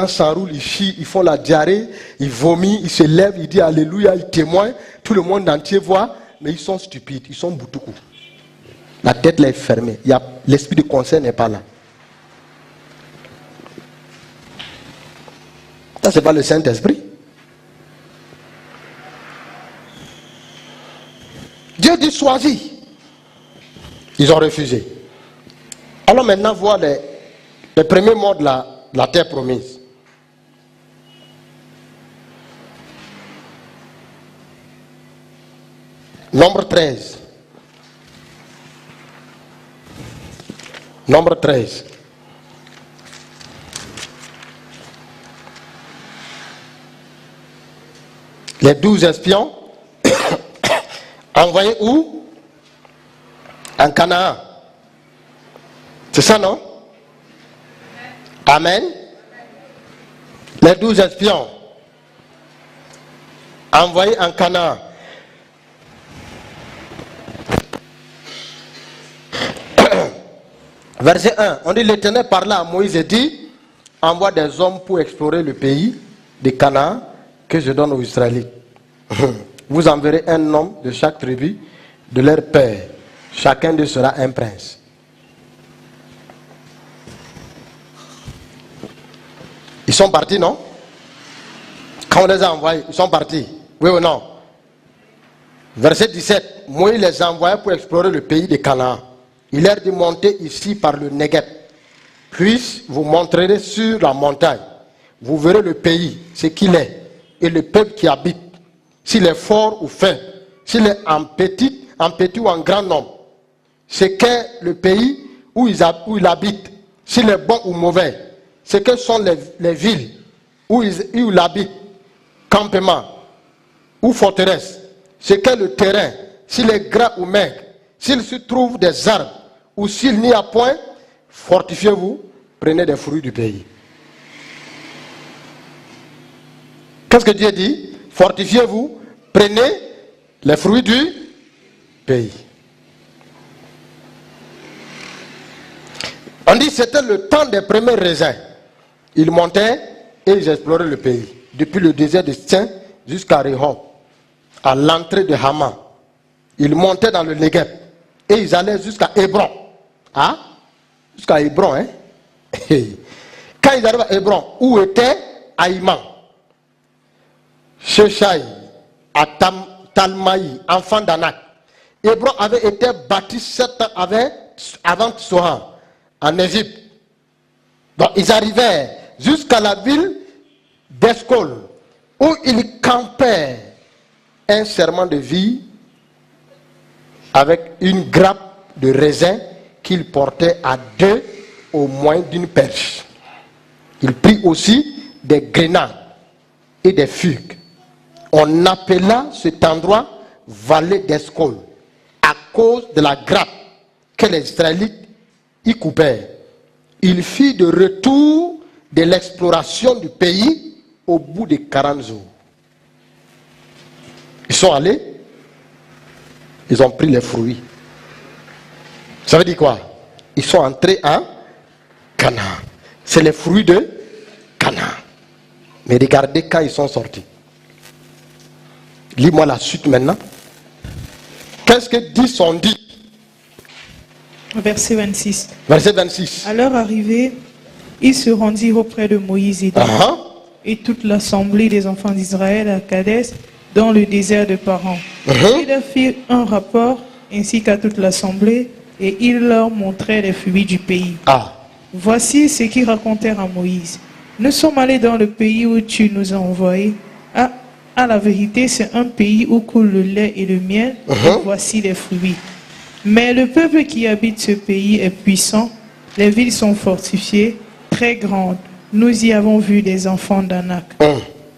s'enroulent, ils chient, ils font la diarrhée, ils vomissent, ils se lèvent, ils disent alléluia, ils témoignent, tout le monde entier voit, mais ils sont stupides, ils sont boutoukou. La tête là est fermée, l'esprit de conseil n'est pas là. Ça, c'est pas le Saint-Esprit. Dieu dit choisis. Ils ont refusé. Alors maintenant, voir les premiers mots de la terre promise. Nombre 13. Nombre 13. Les 12 espions envoyés où? En Canaan. C'est ça, non? Amen. Les 12 espions envoyés en Canaan. Verset 1, on dit l'Éternel parla à Moïse et dit, envoie des hommes pour explorer le pays de Canaan que je donne aux Israélites. Vous enverrez un homme de chaque tribu de leur père. Chacun d'eux sera un prince. Ils sont partis, non? Quand on les a envoyés, ils sont partis. Oui ou non? Verset 17, Moïse les envoya pour explorer le pays de Canaan. Il leur dit montez ici par le Negev. Puis vous montrerez sur la montagne. Vous verrez le pays, ce qu'il est, et le peuple qui habite. S'il est fort ou faible, s'il est en petit ou en grand nombre. Ce qu'est le pays où il habite, s'il est bon ou mauvais. Ce que sont les villes où il habite, campement ou forteresse. Ce qu'est le terrain, s'il est gras ou maigre. S'il se trouve des arbres ou s'il n'y a point, fortifiez-vous, prenez des fruits du pays. Qu'est-ce que Dieu dit? Fortifiez-vous, prenez les fruits du pays. On dit que c'était le temps des premiers raisins. Ils montaient et ils exploraient le pays. Depuis le désert de Stin jusqu'à Rehob, à l'entrée de Hama. Ils montaient dans le Negev. Et ils allaient jusqu'à Hébron. Ah? Jusqu'à Hébron, hein? Quand ils arrivent à Hébron, où était Aïman, Sheshai, Talmaï, enfant d'Anak. Hébron avait été bâti 7 ans avant Sohan, en Égypte. Donc ils arrivaient jusqu'à la ville d'Escol, où ils campaient un serment de vie avec une grappe de raisin qu'il portait à 2 au moins d'une perche. Il prit aussi des grenades et des figues. On appela cet endroit vallée d'Escol à cause de la grappe que les Israélites y coupèrent. Il fit de retour de l'exploration du pays au bout de 40 jours. Ils sont allés, ils ont pris les fruits. Ça veut dire quoi? Ils sont entrés en Canaan. C'est les fruits de Canaan. Mais regardez quand ils sont sortis. Lis-moi la suite maintenant. Qu'est-ce que dit son dit? Verset 26. Verset 26. À leur arrivée, ils se rendirent auprès de Moïse et toute l'assemblée des enfants d'Israël à Kadès, dans le désert de Paran. Il leur fit un rapport, ainsi qu'à toute l'assemblée, et il leur montrait les fruits du pays. Voici ce qu'ils racontèrent à Moïse. Nous sommes allés dans le pays où tu nous as envoyés. À la vérité, c'est un pays où coule le lait et le miel, et voici les fruits. Mais le peuple qui habite ce pays est puissant, les villes sont fortifiées, très grandes. Nous y avons vu des enfants d'Anak.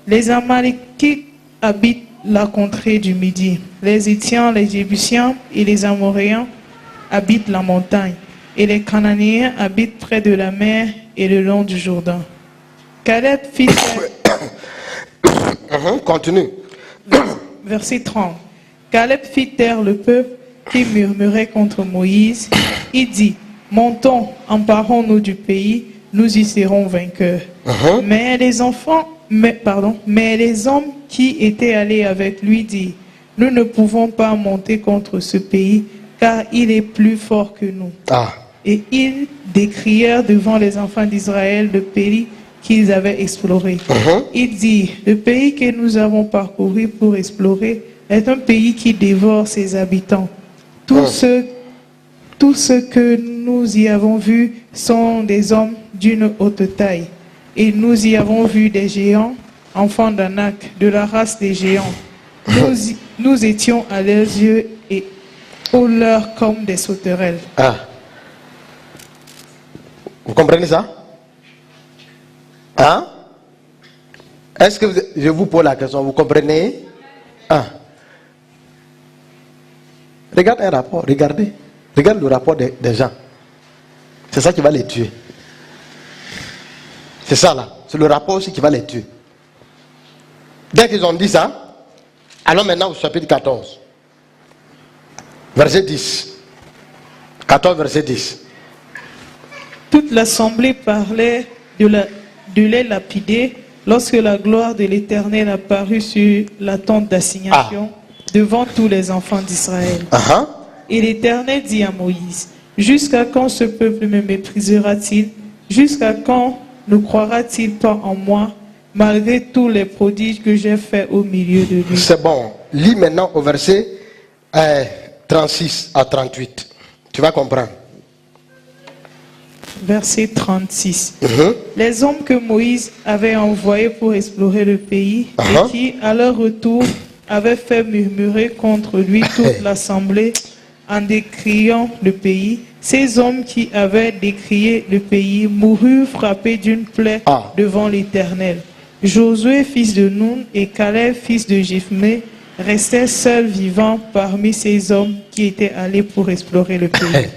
Les Amalekites habitent la contrée du Midi. Les Étiens, les Jébusiens et les Amoréens habitent la montagne. Et les Cananéens habitent près de la mer et le long du Jourdain. Caleb fit Continue. Verset 30. Caleb fit taire le peuple qui murmurait contre Moïse. Il dit, montons, emparons-nous du pays, nous y serons vainqueurs. Mais les hommes qui étaient allés avec lui dirent, nous ne pouvons pas monter contre ce pays, car il est plus fort que nous. Et ils décrièrent devant les enfants d'Israël le pays qu'ils avaient exploré. Ils dirent, le pays que nous avons parcouru pour explorer est un pays qui dévore ses habitants. Tous ceux que nous y avons vus sont des hommes d'une haute taille. Et nous y avons vu des géants, enfants d'Anak, de la race des géants. Nous étions à leurs yeux et aux leurs comme des sauterelles. Vous comprenez ça? Est-ce que je vous pose la question, vous comprenez? Regarde un rapport, regarde le rapport des gens. C'est ça qui va les tuer. C'est ça là, c'est le rapport aussi qui va les tuer. Dès qu'ils ont dit ça, allons maintenant au chapitre 14. Verset 10. 14, verset 10. Toute l'assemblée parlait de les lapider lorsque la gloire de l'Éternel apparut sur la tente d'assignation devant tous les enfants d'Israël. Et l'Éternel dit à Moïse, jusqu'à quand ce peuple me méprisera-t-il? Jusqu'à quand ne croira-t-il pas en moi, malgré tous les prodiges que j'ai faits au milieu de lui? C'est bon. Lis maintenant au verset 36 à 38. Tu vas comprendre. Verset 36. Les hommes que Moïse avait envoyés pour explorer le pays et qui, à leur retour, avaient fait murmurer contre lui toute l'assemblée en décriant le pays. Ces hommes qui avaient décrié le pays moururent frappés d'une plaie devant l'Éternel. Josué, fils de Nun, et Caleb, fils de Jephné, restaient seuls vivants parmi ces hommes qui étaient allés pour explorer le pays.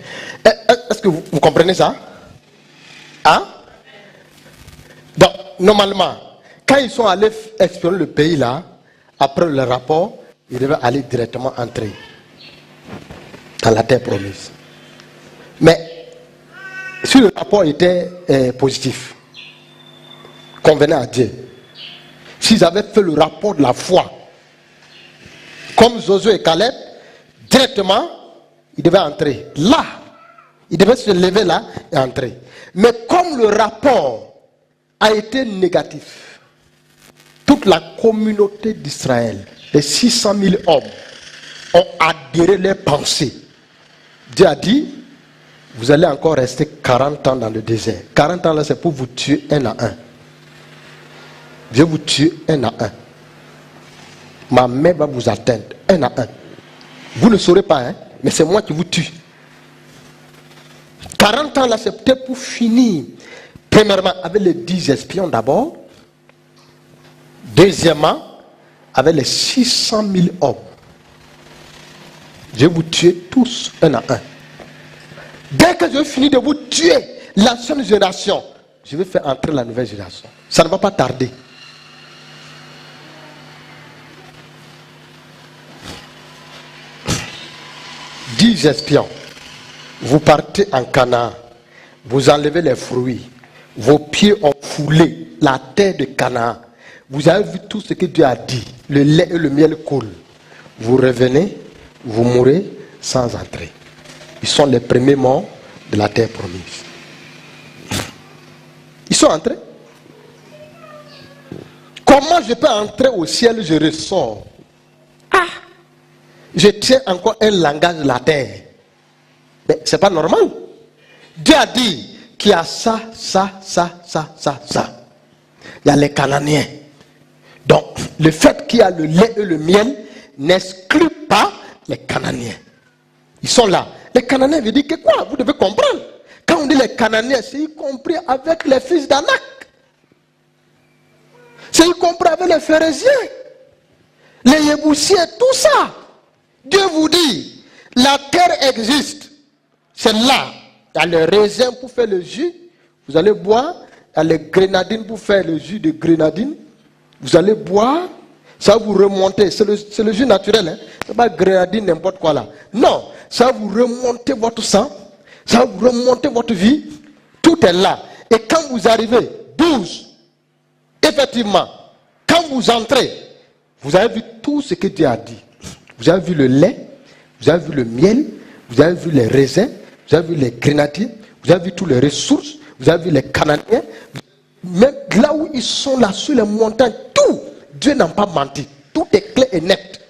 Est-ce que vous comprenez ça? Donc, normalement, quand ils sont allés explorer le pays là, après le rapport, ils devaient aller directement entrer dans la terre promise. Mais si le rapport était positif, convenait à Dieu, s'ils avaient fait le rapport de la foi, comme Josué et Caleb, directement, ils devaient entrer. Là, ils devaient se lever là et entrer. Mais comme le rapport a été négatif, toute la communauté d'Israël, les 600 000 hommes, ont adhéré leurs pensées. Dieu a dit, vous allez encore rester 40 ans dans le désert. 40 ans là, c'est pour vous tuer un à un. Je vais vous tuer un à un. Ma main va vous atteindre un à un. Vous ne saurez pas, mais c'est moi qui vous tue. 40 ans là, c'est peut-être pour finir. Premièrement, avec les 10 espions d'abord. Deuxièmement, avec les 600 000 hommes. Je vais vous tuer tous un à un. Dès que je finis de vous tuer l'ancienne génération, je vais faire entrer la nouvelle génération. Ça ne va pas tarder. Dix espions. Vous partez en Canaan. Vous enlevez les fruits. Vos pieds ont foulé la terre de Canaan. Vous avez vu tout ce que Dieu a dit. Le lait et le miel coulent. Vous revenez, vous mourrez sans entrer. Ils sont les premiers morts de la terre promise. Ils sont entrés. Comment je peux entrer au ciel, je ressors? Ah! Je tiens encore un langage latin. Mais c'est pas normal. Dieu a dit qu'il y a ça. Il y a les Cananéens. Donc, le fait qu'il y a le lait et le miel n'exclut pas les Cananéens. Ils sont là. Les Cananéens veut dire que quoi? Vous devez comprendre. Quand on dit les Cananéens, c'est y compris avec les fils d'Anak. C'est y compris avec les Phérésiens, les Yébousiens, tout ça. Dieu vous dit, la terre existe. C'est là. Il y a le raisin pour faire le jus. Vous allez boire. Il y a les grenadines pour faire le jus de grenadine. Vous allez boire. Ça va vous remonter. C'est le jus naturel. Hein? Ce n'est pas grenadine, n'importe quoi là. Non. Ça va vous remonter votre sang. Ça va vous remonter votre vie. Tout est là. Et quand vous arrivez, 12, effectivement, quand vous entrez, vous avez vu tout ce que Dieu a dit. Vous avez vu le lait, vous avez vu le miel, vous avez vu les raisins, vous avez vu les grenadiers, vous avez vu toutes les ressources, vous avez vu les Cananéens. Même là où ils sont là, sur les montagnes, tout, Dieu n'a pas menti. Tout est clair et net.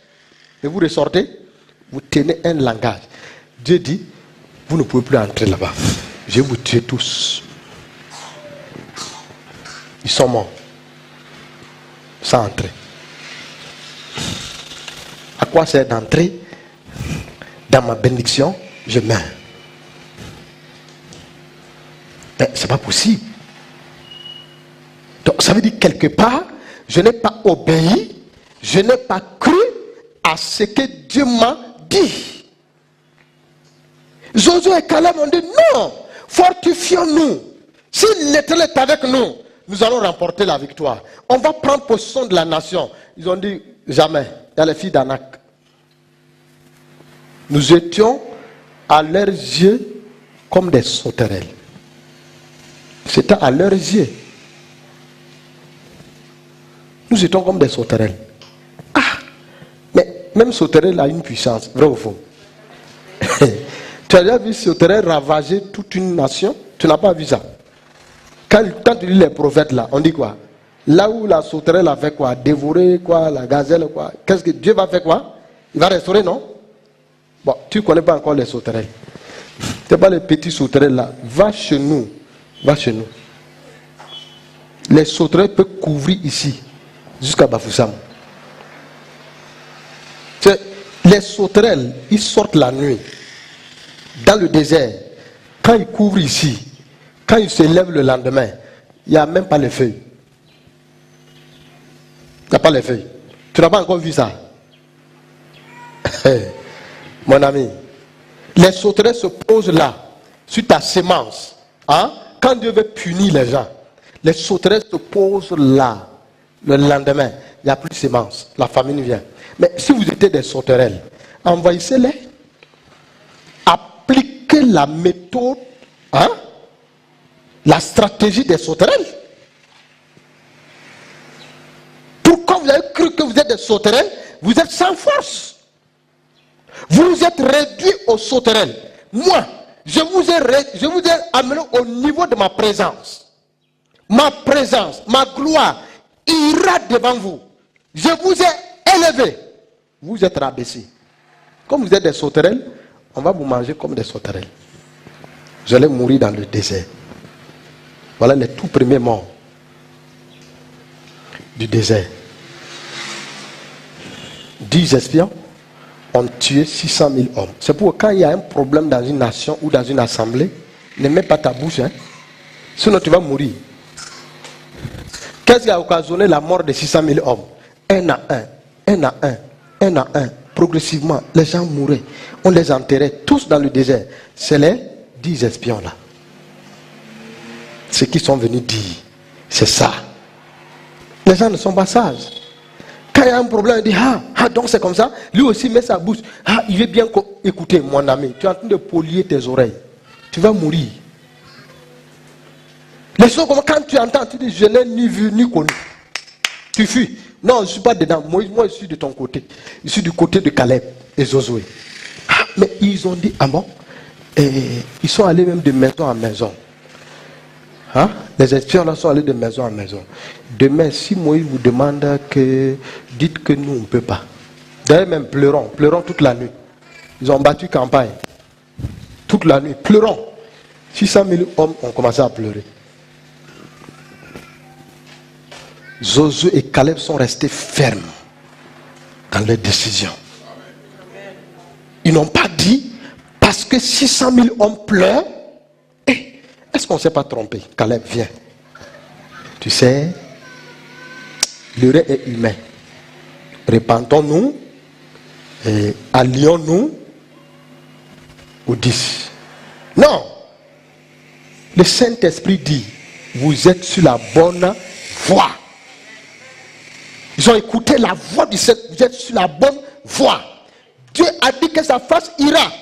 Et vous ressortez, vous tenez un langage. Dieu dit, vous ne pouvez plus entrer là-bas. Je vais vous tuer tous. Ils sont morts. Sans entrer. À quoi sert d'entrer dans ma bénédiction? Je meurs. Mais c'est pas possible. Donc ça veut dire quelque part, je n'ai pas obéi, je n'ai pas cru à ce que Dieu m'a dit. Josué et Caleb ont dit non, fortifions-nous. Si l'Éternel est avec nous, nous allons remporter la victoire. On va prendre possession de la nation. Ils ont dit jamais. Il y a les filles d'Anak. Nous étions à leurs yeux comme des sauterelles. C'était à leurs yeux. Nous étions comme des sauterelles. Ah! Mais même sauterelle a une puissance, vrai ou faux? Tu as déjà vu sauterelle ravager toute une nation? Tu n'as pas vu ça? Quand tu lis les prophètes là, on dit quoi? Là où la sauterelle a fait quoi? Dévorer quoi? La gazelle quoi? Qu'est-ce que Dieu va faire quoi? Il va restaurer, non? Bon, tu ne connais pas encore les sauterelles. Ce n'est pas les petits sauterelles là. Va chez nous. Va chez nous. Les sauterelles peuvent couvrir ici, jusqu'à Bafoussam. Les sauterelles, ils sortent la nuit, dans le désert. Quand ils couvrent ici, quand ils se lèvent le lendemain, il n'y a même pas les feuilles. Il n'y a pas les feuilles. Tu n'as pas encore vu ça? Mon ami, les sauterelles se posent là, sur ta sémence. Hein? Quand Dieu veut punir les gens, les sauterelles se posent là. Le lendemain, il n'y a plus de sémence. La famine vient. Mais si vous étiez des sauterelles, envahissez-les. Appliquez la méthode, hein? La stratégie des sauterelles. Pourquoi vous avez cru que vous êtes des sauterelles? Vous êtes sans force. Vous êtes réduits aux sauterelles. Moi, je vous ai amené au niveau de ma présence. Ma présence, ma gloire ira devant vous. Je vous ai élevé. Vous êtes rabaissés. Comme vous êtes des sauterelles, on va vous manger comme des sauterelles. Vous allez mourir dans le désert. Voilà les tout premiers morts du désert. 10 espions ont tué 600 000 hommes. C'est pourquoi quand il y a un problème dans une nation ou dans une assemblée, ne mets pas ta bouche. Hein? Sinon tu vas mourir. Qu'est-ce qui a occasionné la mort de 600 000 hommes? Un à un. Progressivement, les gens mouraient. On les enterrait tous dans le désert. C'est les 10 espions là. Ceux qui sont venus dire, c'est ça. Les gens ne sont pas sages. Quand il y a un problème, il dit, donc c'est comme ça. Lui aussi met sa bouche. Il veut bien écouter, mon ami. Tu es en train de polier tes oreilles. Tu vas mourir. Les choses comme quand tu entends, tu dis, je n'ai ni vu ni connu. Tu fuis. Non, je ne suis pas dedans. Moi, je suis de ton côté. Je suis du côté de Caleb et Josué. Mais ils ont dit, ah bon? Et ils sont allés même de maison en maison. Hein? Les espions là sont allés de maison en maison. Demain, si Moïse vous demande que dites que nous on ne peut pas. D'ailleurs même pleurons toute la nuit. Ils ont battu campagne. Toute la nuit, pleurons. 600 000 hommes ont commencé à pleurer. Josué et Caleb sont restés fermes dans leurs décisions. Ils n'ont pas dit, parce que 600 000 hommes pleurent, est-ce qu'on ne s'est pas trompé? Caleb, viens. Tu sais, le rêve est humain. Répentons-nous et allions-nous aux 10. Non. Le Saint-Esprit dit, vous êtes sur la bonne voie. Ils ont écouté la voix du Saint-Esprit, vous êtes sur la bonne voie. Dieu a dit que sa face ira.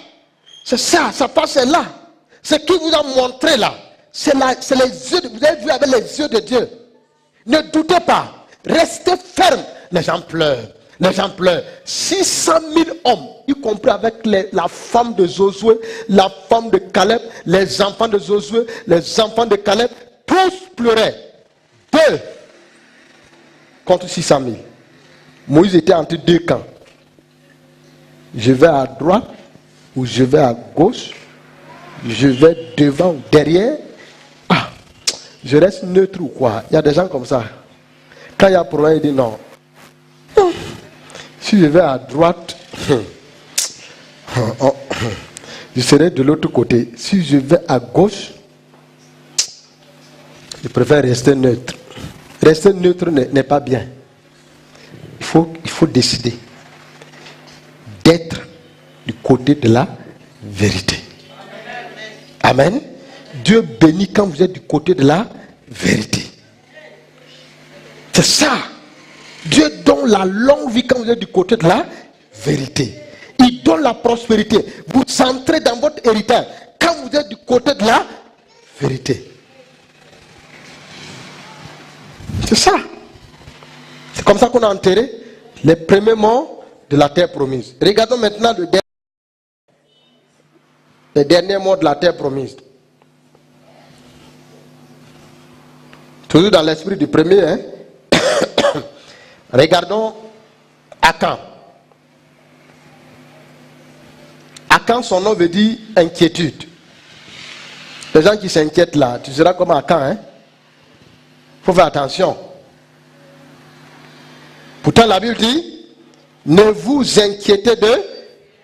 C'est ça, sa face est là. Ce qu'il vous a montré là, c'est les yeux, vous avez vu avec les yeux de Dieu. Ne doutez pas, restez ferme. Les gens pleurent. 600 000 hommes, y compris avec la femme de Josué, la femme de Caleb, les enfants de Josué, les enfants de Caleb, tous pleuraient. 2 contre 600 000. Moïse était entre deux camps. Je vais à droite ou je vais à gauche. Je vais devant ou derrière. Ah, je reste neutre ou quoi? Il y a des gens comme ça. Quand il y a un problème, il dit non. Si je vais à droite, je serai de l'autre côté. Si je vais à gauche, je préfère rester neutre. Rester neutre n'est pas bien. Il faut décider d'être du côté de la vérité. Amen. Dieu bénit quand vous êtes du côté de la vérité. C'est ça. Dieu donne la longue vie quand vous êtes du côté de la vérité. Il donne la prospérité. Vous entrez dans votre héritage quand vous êtes du côté de la vérité. C'est ça. C'est comme ça qu'on a enterré les premiers morts de la terre promise. Regardons maintenant les derniers morts de la terre promise. Toujours dans l'esprit du premier, hein? Regardons Akan. Akan, son nom veut dire inquiétude. Les gens qui s'inquiètent là, tu seras comme Akan, hein? Il faut faire attention. Pourtant la Bible dit, ne vous inquiétez de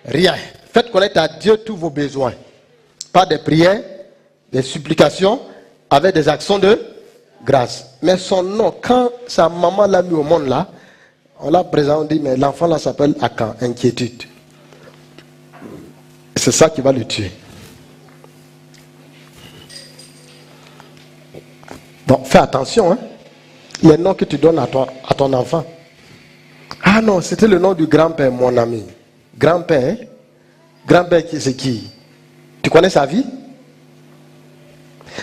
rien. Faites connaître à Dieu tous vos besoins. Pas des prières, des supplications, avec des actions de grâce. Mais son nom, quand sa maman l'a mis au monde là, on l'a présenté, on dit, mais l'enfant là s'appelle Akan, inquiétude. C'est ça qui va le tuer. Bon, fais attention, hein. Les noms que tu donnes à ton enfant. Ah non, c'était le nom du grand-père, mon ami. Grand-père, hein? Grand-père, c'est qui? Tu connais sa vie?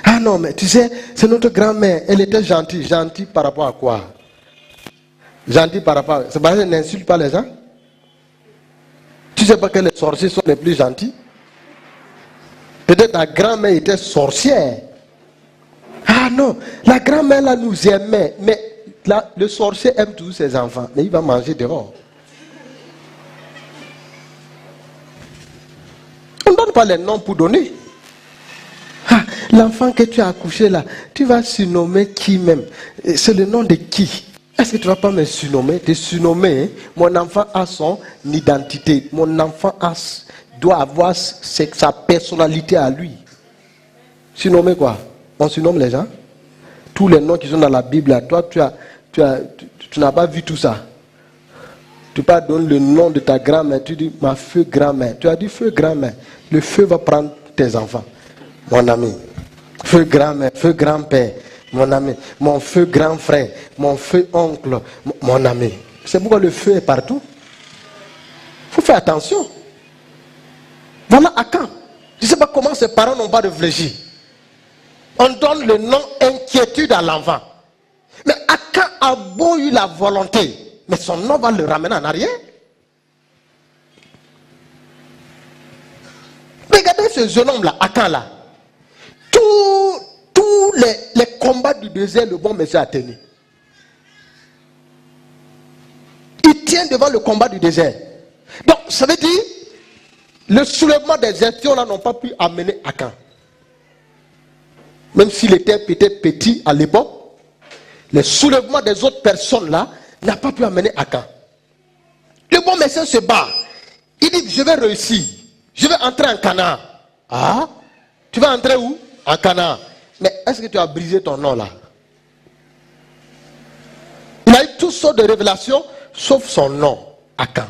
Ah non, mais tu sais, c'est notre grand-mère. Elle était gentille. Gentille par rapport à quoi? Gentille par rapport à... C'est parce qu'elle n'insulte pas les gens? Tu sais pas que les sorciers sont les plus gentils? Peut-être la grand-mère était sorcière. Ah non, la grand-mère là nous aimait. Mais là, le sorcier aime tous ses enfants. Mais il va manger dehors. On ne donne pas les noms pour donner. Ah, l'enfant que tu as accouché là, tu vas surnommer qui même? C'est le nom de qui? Est-ce que tu ne vas pas me surnommer? Te surnommer, hein? Mon enfant a son identité. Mon enfant doit avoir sa personnalité à lui. Surnommer quoi? On surnomme les gens? Tous les noms qui sont dans la Bible, là, toi tu n'as pas vu tout ça. Tu pas donner le nom de ta grand-mère, tu dis ma feu grand-mère. Tu as dit feu grand-mère. Le feu va prendre tes enfants. Mon ami, feu grand-mère, feu grand-père, mon ami, mon feu grand frère, mon feu oncle, mon ami. C'est pourquoi le feu est partout. Il faut faire attention. Voilà Akan. Je ne sais pas comment ses parents n'ont pas réfléchi. On donne le nom inquiétude à l'enfant. Mais Akan a beau eu la volonté, mais son nom va le ramener en arrière. Regardez voyez ce jeune homme-là, Akan là, tous les combats du désert, le bon monsieur a tenu. Il tient devant le combat du désert. Donc, ça veut dire, le soulèvement des Éthiopiens là n'ont pas pu amener Akan. Même s'il était peut-être petit à l'époque, le soulèvement des autres personnes là n'a pas pu amener Akan. Le bon monsieur se bat. Il dit, je vais réussir. Je vais entrer en Canaan. Ah, tu vas entrer où? En Canaan. Mais est-ce que tu as brisé ton nom là? Il a eu toutes sortes de révélations, sauf son nom, Akan.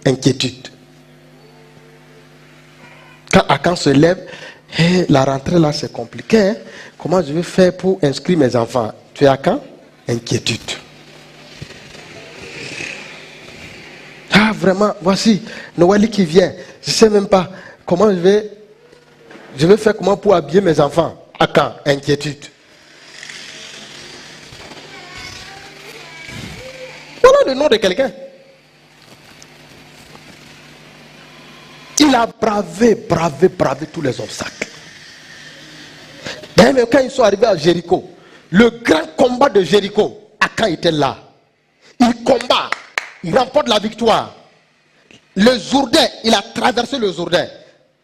Inquiétude. Quand Akan se lève, hey, la rentrée là c'est compliqué. Hein? Comment je vais faire pour inscrire mes enfants? Tu es Akan? Inquiétude. Ah vraiment, voici Noël qui vient. Je ne sais même pas comment je vais faire comment pour habiller mes enfants. Akan, inquiétude. Voilà le nom de quelqu'un. Il a bravé tous les obstacles. D'ailleurs, quand ils sont arrivés à Jéricho, le grand combat de Jéricho, Akan était là. Il combat, il remporte la victoire. Le Jourdain, il a traversé le Jourdain.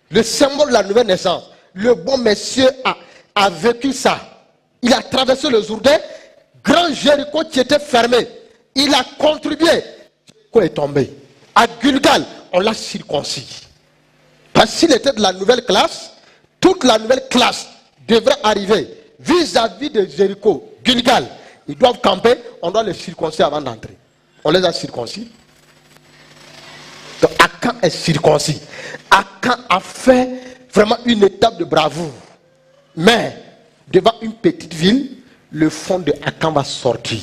Le symbole de la nouvelle naissance. Le bon monsieur a vécu ça. Il a traversé le Jourdain. Grand Jéricho qui était fermé. Il a contribué. Jéricho est tombé. À Gilgal, on l'a circoncis. Parce qu'il était de la nouvelle classe, toute la nouvelle classe devrait arriver vis-à-vis de Jéricho, Gilgal. Ils doivent camper, on doit les circoncire avant d'entrer. On les a circoncis. Donc Akan est circoncis. Akan a fait vraiment une étape de bravoure. Mais devant une petite ville, le fond de Akan va sortir.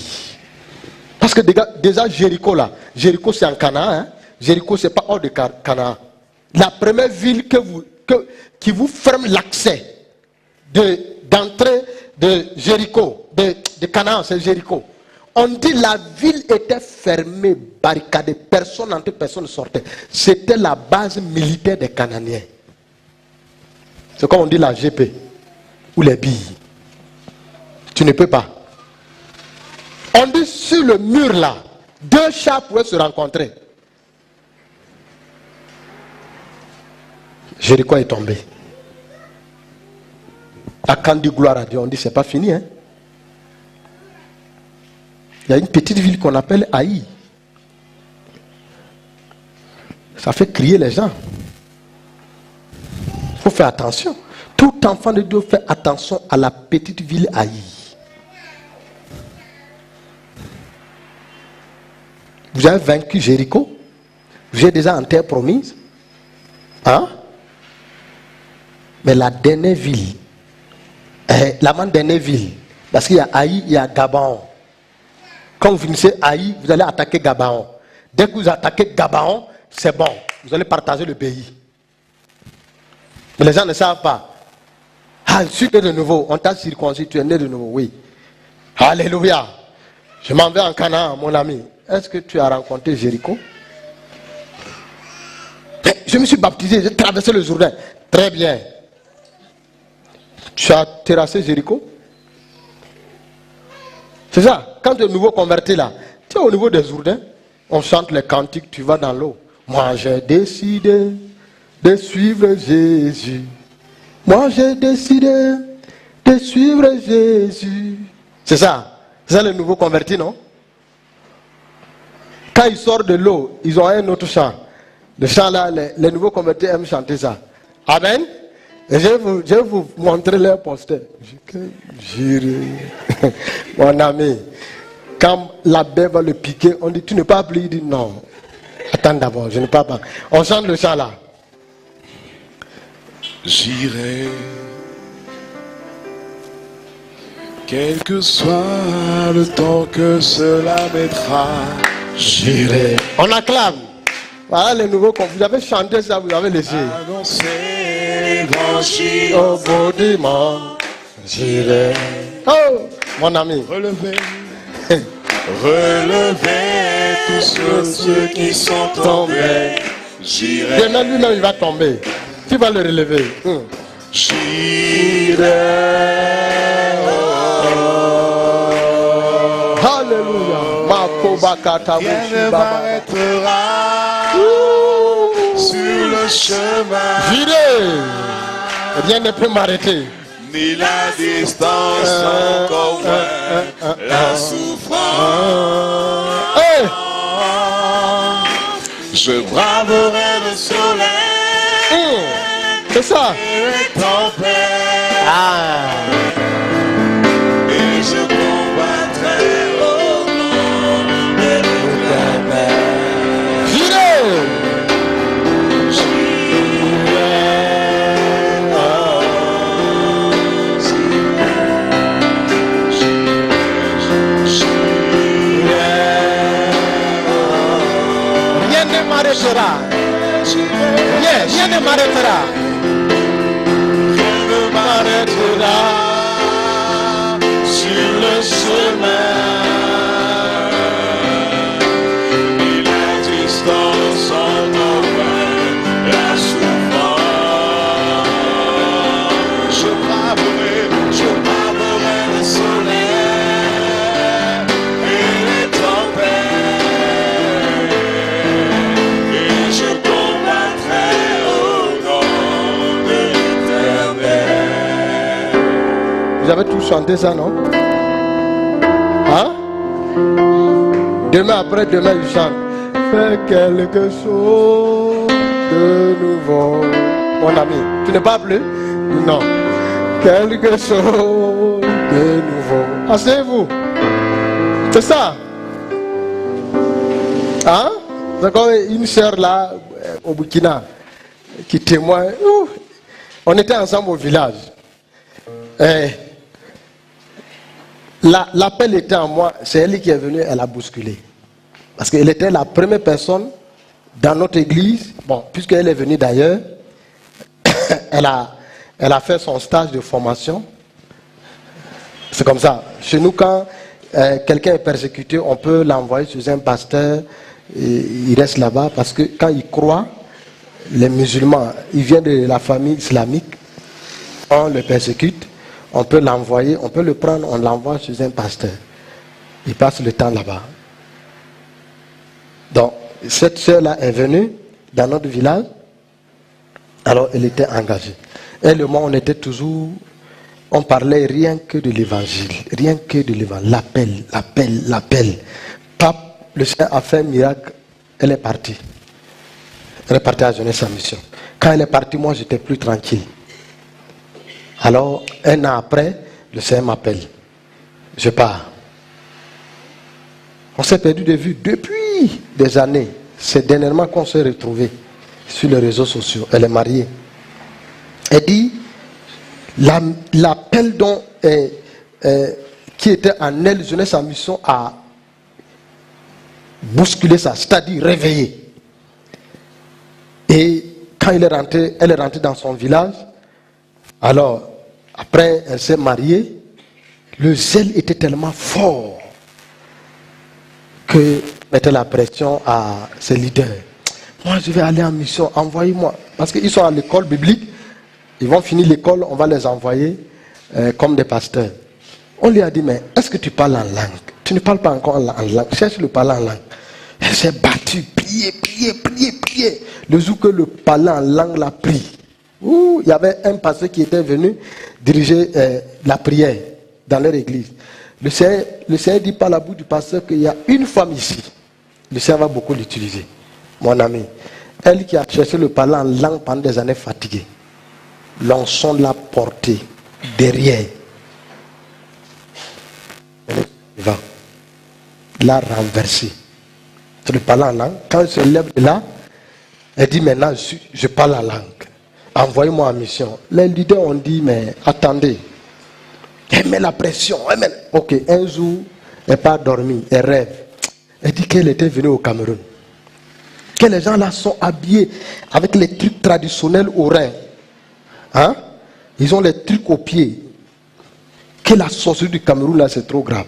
Parce que déjà Jéricho là, Jéricho c'est en Canaan, hein? Jéricho c'est pas hors de Canaan. La première ville qui vous ferme l'accès d'entrée de Jéricho, de Canaan, c'est Jéricho. On dit la ville était fermée, barricadée, personne n'entrait, personne ne sortait. C'était la base militaire des Cananéens. C'est comme on dit la GP, ou les billes. Tu ne peux pas. On dit sur le mur là, deux chars pouvaient se rencontrer. Jéricho est tombé. Akan dit gloire à Dieu, on dit c'est pas fini. Hein? Il y a une petite ville qu'on appelle Haï. Ça fait crier les gens. Il faut faire attention. Tout enfant de Dieu fait attention à la petite ville Haï. Vous avez vaincu Jéricho. Vous êtes déjà en terre promise. Hein? Mais la dernière ville, la dernière ville, parce qu'il y a Haï, il y a Gabaon. Quand vous finissez Haï, vous allez attaquer Gabaon. Dès que vous attaquez Gabaon, c'est bon. Vous allez partager le pays. Mais les gens ne savent pas. Ah, je suis né de nouveau. On t'a circoncis, tu es né de nouveau. Oui. Alléluia. Je m'en vais en Canaan, mon ami. Est-ce que tu as rencontré Jéricho? Je me suis baptisé, j'ai traversé le Jourdain. Très bien. Tu as terrassé Jéricho? C'est ça. Quand tu es nouveau converti là, tu es au niveau des Jourdains. On chante les cantiques, tu vas dans l'eau. Moi j'ai décidé de suivre Jésus. Moi j'ai décidé de suivre Jésus. C'est ça. C'est ça les nouveaux convertis, non? Quand ils sortent de l'eau, ils ont un autre chant. Le chant là, les nouveaux convertis aiment chanter ça. Amen. Et je vais vous montrer leur poster. J'irai. Mon ami, quand l'abbé va le piquer, on dit tu ne peux pas plus. Il dit non. Attends d'abord, je ne peux pas. On chante le chant là. J'irai. Quel que soit le temps que cela mettra, j'irai. On acclame. Voilà les nouveaux. Vous avez chanté ça, vous avez laissé. Annoncer l'évangile au beau dimanche, j'irai. Oh, mon ami. Relevez, relevez tous ceux qui sont tombés. J'irai. Demain lui-même il va tomber. Tu vas le relever. J'irai. Alléluia. Rien ne m'arrêtera sur le chemin. J'irai. Rien ne peut m'arrêter. Ni la distance, encore moins la souffrance. Hey. Je braverai le soleil C'est ça. et les tempêtes. Ah. Et je combattrai au nom de l'Éternel. J'irai. Rien ne m'arrêtera. Rien ne m'arrêtera. Rien ne m'arrêtera sur le chemin. Et la distance en envers la souffrance. Je braverai le soleil et les tempêtes. Et je combattrai au nom de l'Éternel. Vous avez tous chanté ça, non? Hein? Demain après demain, je chante. Fais quelque chose de nouveau. Mon ami, tu n'es pas bleu? Non. Quelque chose de nouveau. Asseyez-vous. C'est ça. Hein? C'est comme une sœur là, au Burkina, qui témoigne. Ouh, on était ensemble au village. L'appel était en moi, c'est elle qui est venue, elle a bousculé. Parce qu'elle était la première personne dans notre église, bon, puisqu'elle est venue d'ailleurs, elle a fait son stage de formation. C'est comme ça. Chez nous, quand quelqu'un est persécuté, on peut l'envoyer chez un pasteur, et il reste là-bas, parce que quand il croit, les musulmans, ils viennent de la famille islamique, on le persécute. On peut l'envoyer, on peut le prendre, on l'envoie chez un pasteur. Il passe le temps là-bas. Donc, cette sœur-là est venue dans notre village. Alors, elle était engagée. Elle et moi, on était toujours... On parlait rien que de l'évangile. Rien que de l'évangile. L'appel, l'appel, l'appel. Pape, le Seigneur a fait un miracle. Elle est partie. Elle est partie à Jeunesse en mission. Quand elle est partie, moi, j'étais plus tranquille. Alors, un an après, le Seigneur m'appelle. Je pars. On s'est perdu de vue depuis des années. C'est dernièrement qu'on s'est retrouvés sur les réseaux sociaux. Elle est mariée. Elle dit, l'appel qui était en elle, Jeunesse en mission, a bousculé ça, c'est-à-dire réveillé. Et quand elle est rentrée dans son village. Alors, après, elle s'est mariée. Le zèle était tellement fort que mettait la pression à ses leaders. Moi, je vais aller en mission, envoyez-moi. Parce qu'ils sont à l'école biblique. Ils vont finir l'école, on va les envoyer comme des pasteurs. On lui a dit, mais est-ce que tu parles en langue? Tu ne parles pas encore en langue. Cherche le parler en langue. Elle s'est battue, prier. Le jour que le parler en langue l'a pris. Il y avait un pasteur qui était venu diriger la prière dans leur église. Le Seigneur dit par la bouche du pasteur qu'il y a une femme ici. Le Seigneur va beaucoup l'utiliser. Mon ami, elle qui a cherché le parler en langue pendant des années fatiguée, l'onction l'a porté derrière. Elle l'a renversé. Tu le parles en langue. Quand elle se lève de là, elle dit maintenant je parle en langue. Envoyez-moi en mission. Les leaders ont dit, mais attendez. Elle met la pression. Ok, un jour, elle n'a pas dormi, elle rêve. Elle dit qu'elle était venue au Cameroun. Que les gens là sont habillés avec les trucs traditionnels au rein. Hein? Ils ont les trucs aux pieds. Que la sorcellerie du Cameroun là, c'est trop grave.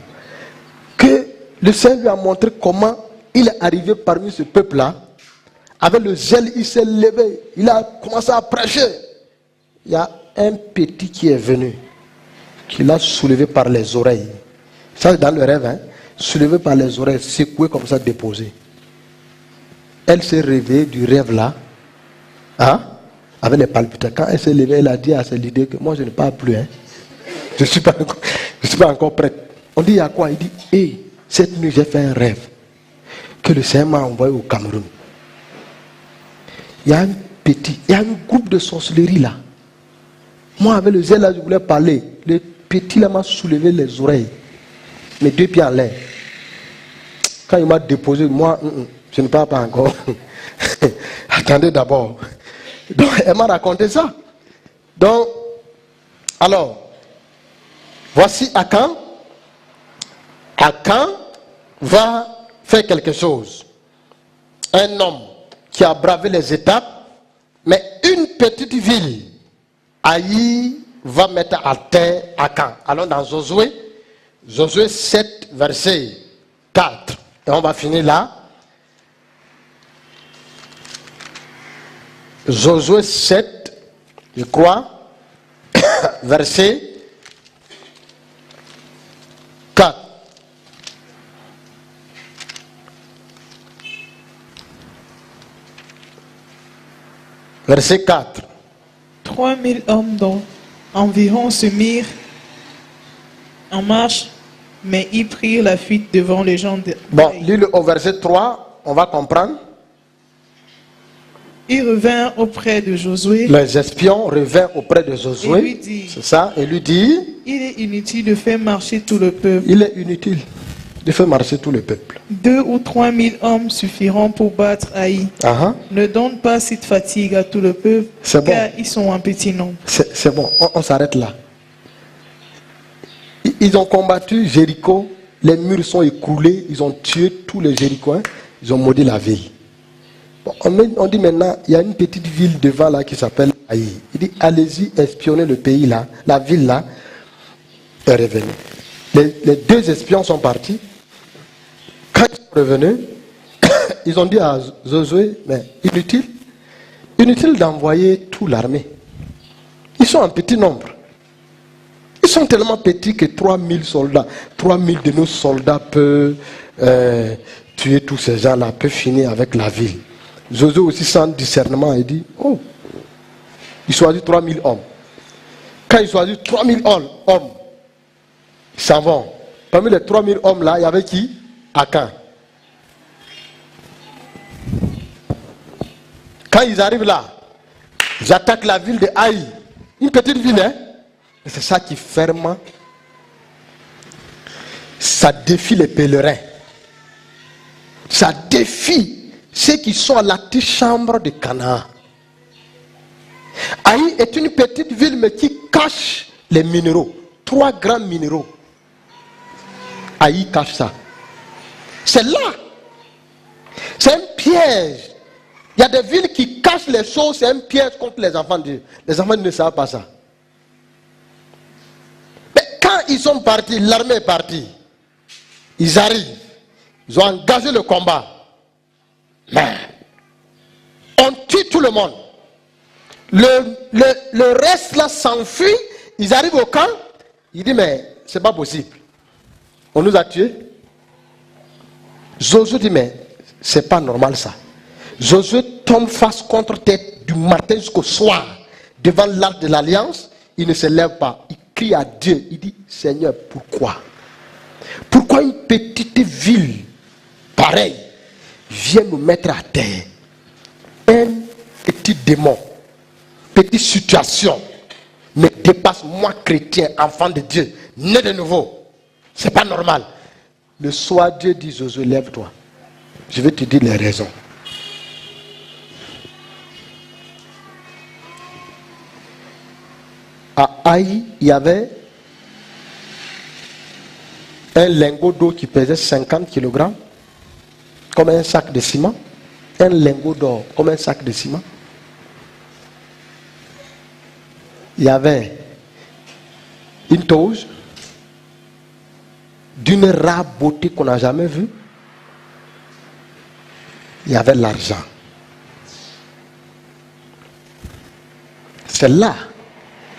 Que le Seigneur lui a montré comment il est arrivé parmi ce peuple là Avec le zèle, il s'est levé. Il a commencé à prêcher. Il y a un petit qui est venu, qui l'a soulevé par les oreilles. Ça, c'est dans le rêve, hein. Soulevé par les oreilles, secoué comme ça, déposé. Elle s'est réveillée du rêve là, hein, avec les palpitations. Quand elle s'est levée, elle a dit à ses leaders que moi je ne parle plus. Hein. Je ne suis pas encore prête. On dit, il y a quoi? Il dit, hey, cette nuit j'ai fait un rêve que le Seigneur m'a envoyé au Cameroun. Il y a un groupe de sorcellerie là. Moi avec le zèle là, je voulais parler. Le petit là m'a soulevé les oreilles. Mes 2 pieds en l'air. Quand il m'a déposé, moi, je ne parle pas encore. Attendez d'abord. Donc, elle m'a raconté ça. Donc, alors, voici Akan. Akan va faire quelque chose. Un homme qui a bravé les étapes, mais une petite ville, Haï, va mettre à terre Akan. Allons dans Josué. Josué 7, verset 4. Et on va finir là. Josué 7, je crois, verset 4. Verset 4. 3000 hommes dont environ se mirent en marche, mais ils prirent la fuite devant les gens de... Bon, lis-le au verset 3, on va comprendre. Ils revinrent auprès de Josué. Les espions revinrent auprès de Josué. C'est ça, et lui dit, il est inutile de faire marcher tout le peuple. Il est inutile de faire marcher tout le peuple. 2 ou 3 000 hommes suffiront pour battre Haï. Ne donne pas cette fatigue à tout le peuple, car bon. Ils sont en petit nombre. C'est bon, on s'arrête là. Ils ont combattu Jéricho, les murs sont écroulés, ils ont tué tous les Jérichois, ils ont maudit la ville. Bon, on dit maintenant, il y a une petite ville devant là qui s'appelle Haï. Il dit, allez-y espionner le pays là, la ville là, est revenue. Les 2 espions sont partis. Quand ils sont revenus, ils ont dit à Josué, mais inutile d'envoyer toute l'armée. Ils sont en petit nombre. Ils sont tellement petits que 3000 soldats, 3000 de nos soldats peuvent tuer tous ces gens-là, peuvent finir avec la ville. Josué aussi sans discernement, il dit, oh, il choisit 3000 hommes. Quand il choisit 3000 hommes, ils s'en vont. Parmi les 3000 hommes là, il y avait qui? Akan. Quand ils arrivent là, ils attaquent la ville de Haï. Une petite ville, hein? C'est ça qui ferme. Ça défie les pèlerins. Ça défie ceux qui sont à l'antichambre de Canaan. Haï est une petite ville mais qui cache les minéraux. 3 grands minéraux. Haï cache ça. C'est là. C'est un piège. Il y a des villes qui cachent les choses. C'est un piège contre les enfants de Dieu. Les enfants ne savent pas ça. Mais quand ils sont partis, l'armée est partie. Ils arrivent. Ils ont engagé le combat. Mais on tue tout le monde. Le reste là s'enfuit. Ils arrivent au camp. Il dit mais c'est pas possible. On nous a tués. Josué dit mais c'est pas normal ça. Josué tombe face contre tête du matin jusqu'au soir devant l'arche de l'alliance. Il ne se lève pas. Il crie à Dieu. Il dit Seigneur, pourquoi? Pourquoi une petite ville pareille vient nous mettre à terre? Un petit démon, petite situation me dépasse, moi chrétien, enfant de Dieu, né de nouveau. C'est pas normal. Le soir, Dieu dit Josué, lève-toi. Je vais te dire les raisons. À Haï, il y avait un lingot d'eau qui pesait 50 kg, comme un sac de ciment. Un lingot d'or, comme un sac de ciment. Il y avait une toge d'une rare beauté qu'on n'a jamais vue. Il y avait l'argent. C'est là.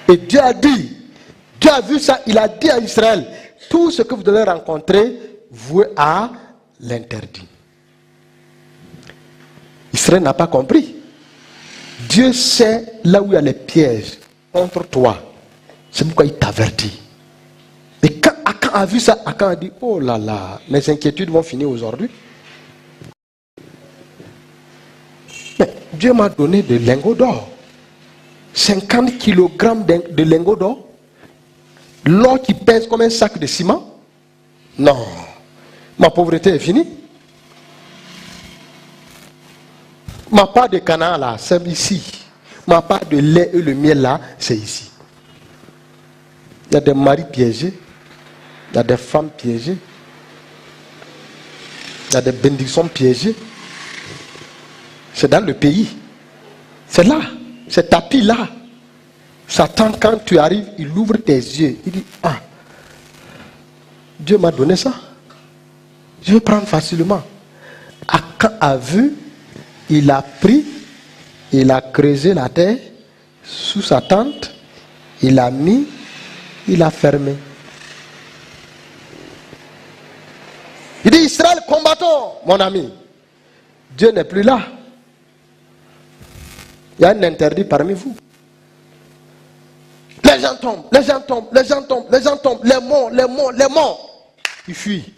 Et Dieu a dit, Dieu a vu ça, il a dit à Israël, tout ce que vous allez rencontrer, voué à l'interdit. Israël n'a pas compris. Dieu sait là où il y a les pièges contre toi. C'est pourquoi il t'avertit. Et quand Akan a vu ça, Akan a dit, oh là là, mes inquiétudes vont finir aujourd'hui. Mais Dieu m'a donné de lingots d'or. 50 kg de lingots d'or. L'or qui pèse comme un sac de ciment. Non. Ma pauvreté est finie. Ma part de Canaan là, c'est ici. Ma part de lait et le miel là, c'est ici. Il y a des maris piégés. Il y a des femmes piégées. Il y a des bénédictions piégées. C'est dans le pays. C'est là. C'est tapis là. Satan, quand tu arrives, il ouvre tes yeux. Il dit, ah, Dieu m'a donné ça. Je vais prendre facilement. Akan a vu, il a pris, il a creusé la terre sous sa tente, il a mis, il a fermé. Il dit, Israël, combattons, mon ami. Dieu n'est plus là. Il y a un interdit parmi vous. Les gens tombent, les gens tombent, les gens tombent, les gens tombent, les morts, les morts, les morts. Ils fuient.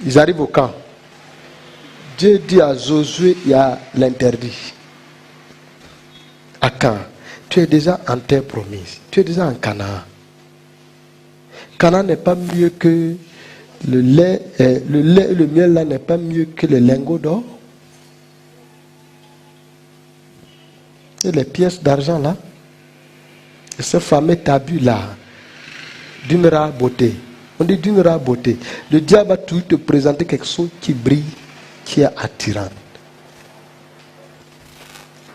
Ils arrivent au camp. Dieu dit à Josué, il y a l'interdit. Akan, tu es déjà en terre promise. Tu es déjà en Canaan. Canaan n'est pas mieux que le lait et le miel là n'est pas mieux que le lingot d'or. Et les pièces d'argent là. Et ce fameux tabu là, d'une rare beauté. On dit d'une rare beauté. Le diable a toujours te présenter quelque chose qui brille, qui est attirant.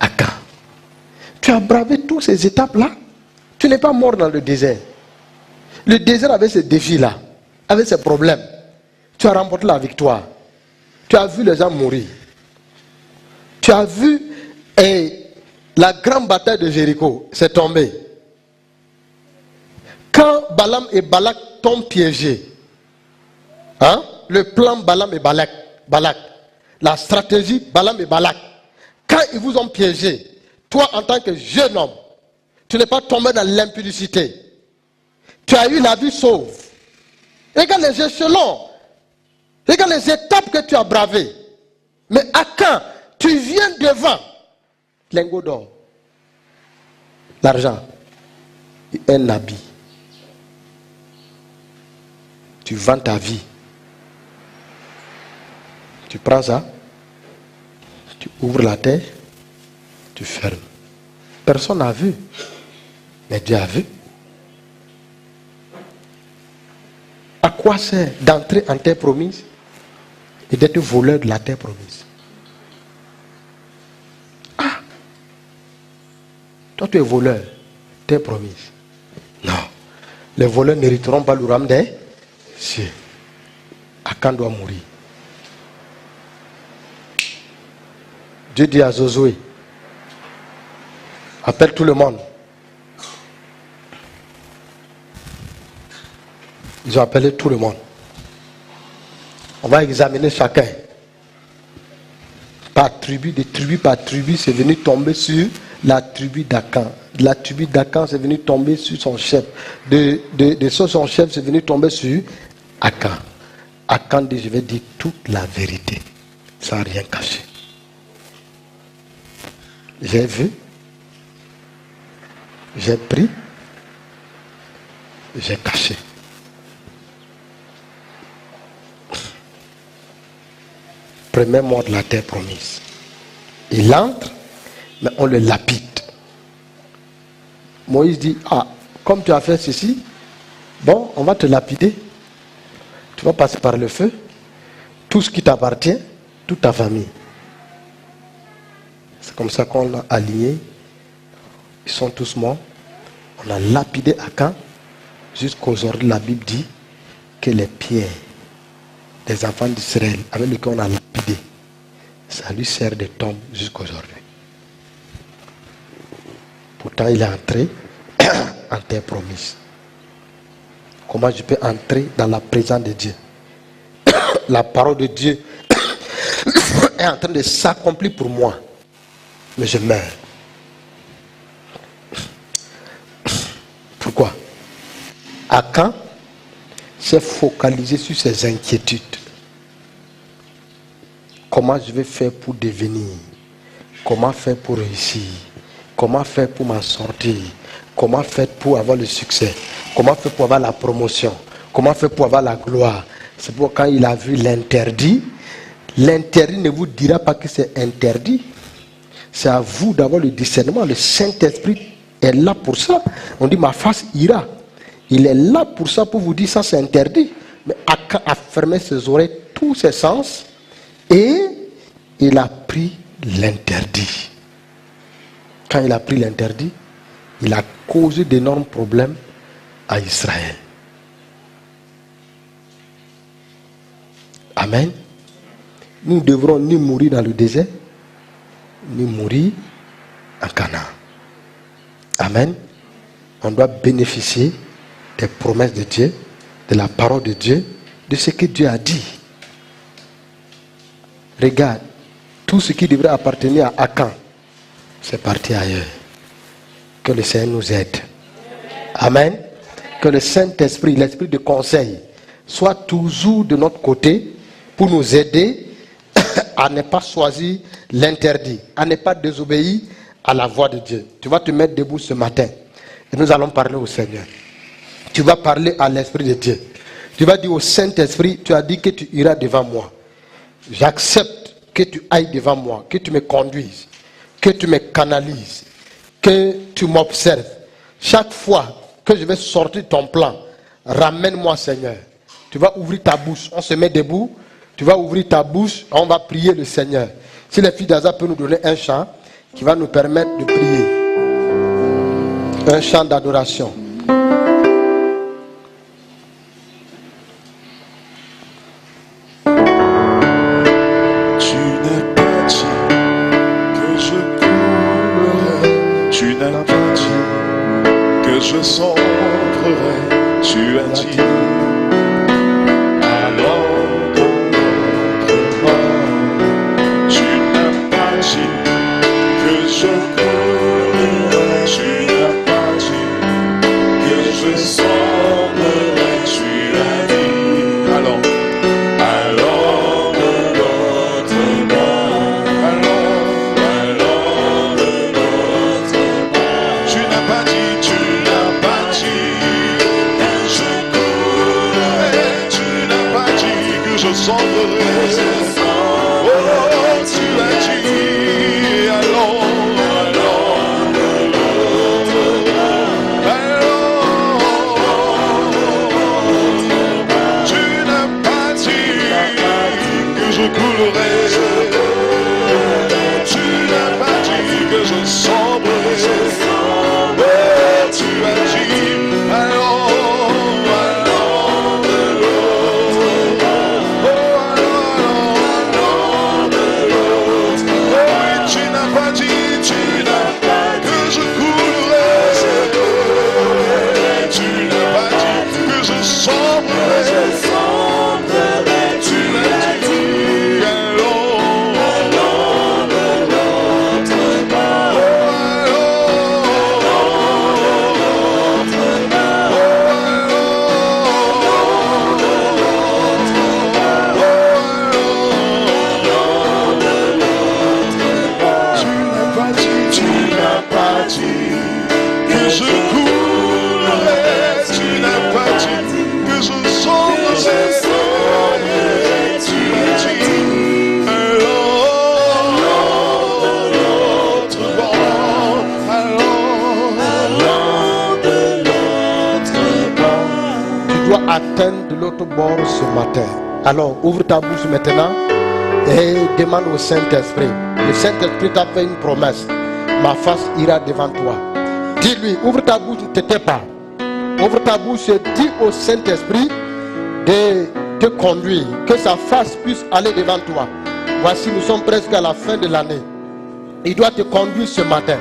Akan, tu as bravé toutes ces étapes-là. Tu n'es pas mort dans le désert. Le désert avait ces défis-là, avait ces problèmes. Tu as remporté la victoire. Tu as vu les gens mourir. Tu as vu la grande bataille de Jéricho, c'est tombé. Quand Balaam et Balak tombent piégés, hein, le plan Balaam et Balak, la stratégie Balaam et Balak, quand ils vous ont piégé, toi en tant que jeune homme, tu n'es pas tombé dans l'impudicité. Tu as eu la vie sauve. Regarde les échelons. Regarde les étapes que tu as bravées. Mais à quand tu viens devant lingot d'or, l'argent, un habit. Tu vends ta vie. Tu prends ça, tu ouvres la terre, tu fermes. Personne n'a vu, mais Dieu a vu. À quoi sert d'entrer en terre promise et d'être voleur de la terre promise? Ah, toi tu es voleur, terre promise. Non, les voleurs n'hériteront pas le royaume des cieux. Akan doit mourir. Dieu dit à Josué, appelle tout le monde. Ils ont appelé tout le monde. On va examiner chacun. Par tribu, de tribu par tribu, c'est venu tomber sur la tribu d'Akan. La tribu d'Akan, c'est venu tomber sur son chef. De son chef, c'est venu tomber sur Akan. Akan dit, je vais dire toute la vérité, sans rien cacher. J'ai vu, j'ai pris, j'ai caché. Premier mort de la terre promise. Il entre, mais on le lapide. Moïse dit, ah, comme tu as fait ceci, bon, on va te lapider. Tu vas passer par le feu. Tout ce qui t'appartient, toute ta famille. C'est comme ça qu'on l'a aligné. Ils sont tous morts. On a lapidé Akan. Jusqu'aujourd'hui, la Bible dit que les pierres des enfants d'Israël avec lesquels on a lapidé, ça lui sert de tombe jusqu'aujourd'hui. Pourtant, il est entré en terre promise. Comment je peux entrer dans la présence de Dieu? La parole de Dieu est en train de s'accomplir pour moi. Mais je meurs. Pourquoi? Akan s'est focalisé sur ses inquiétudes. Comment je vais faire pour devenir? Comment faire pour réussir? Comment faire pour m'en sortir? Comment faire pour avoir le succès? Comment faire pour avoir la promotion? Comment faire pour avoir la gloire? C'est pourquoi quand il a vu l'interdit, l'interdit ne vous dira pas que c'est interdit. C'est à vous d'avoir le discernement. Le Saint-Esprit est là pour ça. On dit ma face ira. Il est là pour ça, pour vous dire ça c'est interdit. Mais Akan a fermé ses oreilles, tous ses sens, et il a pris l'interdit. Quand il a pris l'interdit, il a causé d'énormes problèmes à Israël. Amen. Nous ne devrons ni mourir dans le désert, ni mourir en Canaan. Amen. On doit bénéficier des promesses de Dieu, de la parole de Dieu, de ce que Dieu a dit. Regarde, tout ce qui devrait appartenir à Akan, c'est parti ailleurs. Que le Seigneur nous aide. Amen. Que le Saint-Esprit, l'Esprit de conseil, soit toujours de notre côté pour nous aider à ne pas choisir l'interdit, à ne pas désobéir à la voix de Dieu. Tu vas te mettre debout ce matin et nous allons parler au Seigneur. Tu vas parler à l'Esprit de Dieu. Tu vas dire au Saint-Esprit, tu as dit que tu iras devant moi. J'accepte que tu ailles devant moi, que tu me conduises, que tu me canalises, que tu m'observes. Chaque fois que je vais sortir ton plan, ramène-moi Seigneur. Tu vas ouvrir ta bouche, on se met debout, tu vas ouvrir ta bouche, on va prier le Seigneur. Si les filles d'Aza peuvent nous donner un chant qui va nous permettre de prier. Un chant d'adoration. Je sombrerai, tu as dit. Alors dans notre mort, tu n'as pas dit que je courrai, tu n'as pas dit que je sombrerai, tu as dit. Alors de l'autre bord, alors de l'autre bord, tu n'as pas dit. Je sombrerai, oh, tu as dit, allons de l'autre bord. Tu n'as pas dit que je coulerai, tu n'as pas dit que je sombrerai, oh, tu as dit, allons. Atteindre de l'autre bord ce matin. Alors ouvre ta bouche maintenant et demande au Saint-Esprit. Le Saint-Esprit t'a fait une promesse. Ma face ira devant toi. Dis-lui, ouvre ta bouche, ne te tais pas. Ouvre ta bouche et dis au Saint-Esprit de te conduire, que sa face puisse aller devant toi. Voici, nous sommes presque à la fin de l'année. Il doit te conduire ce matin.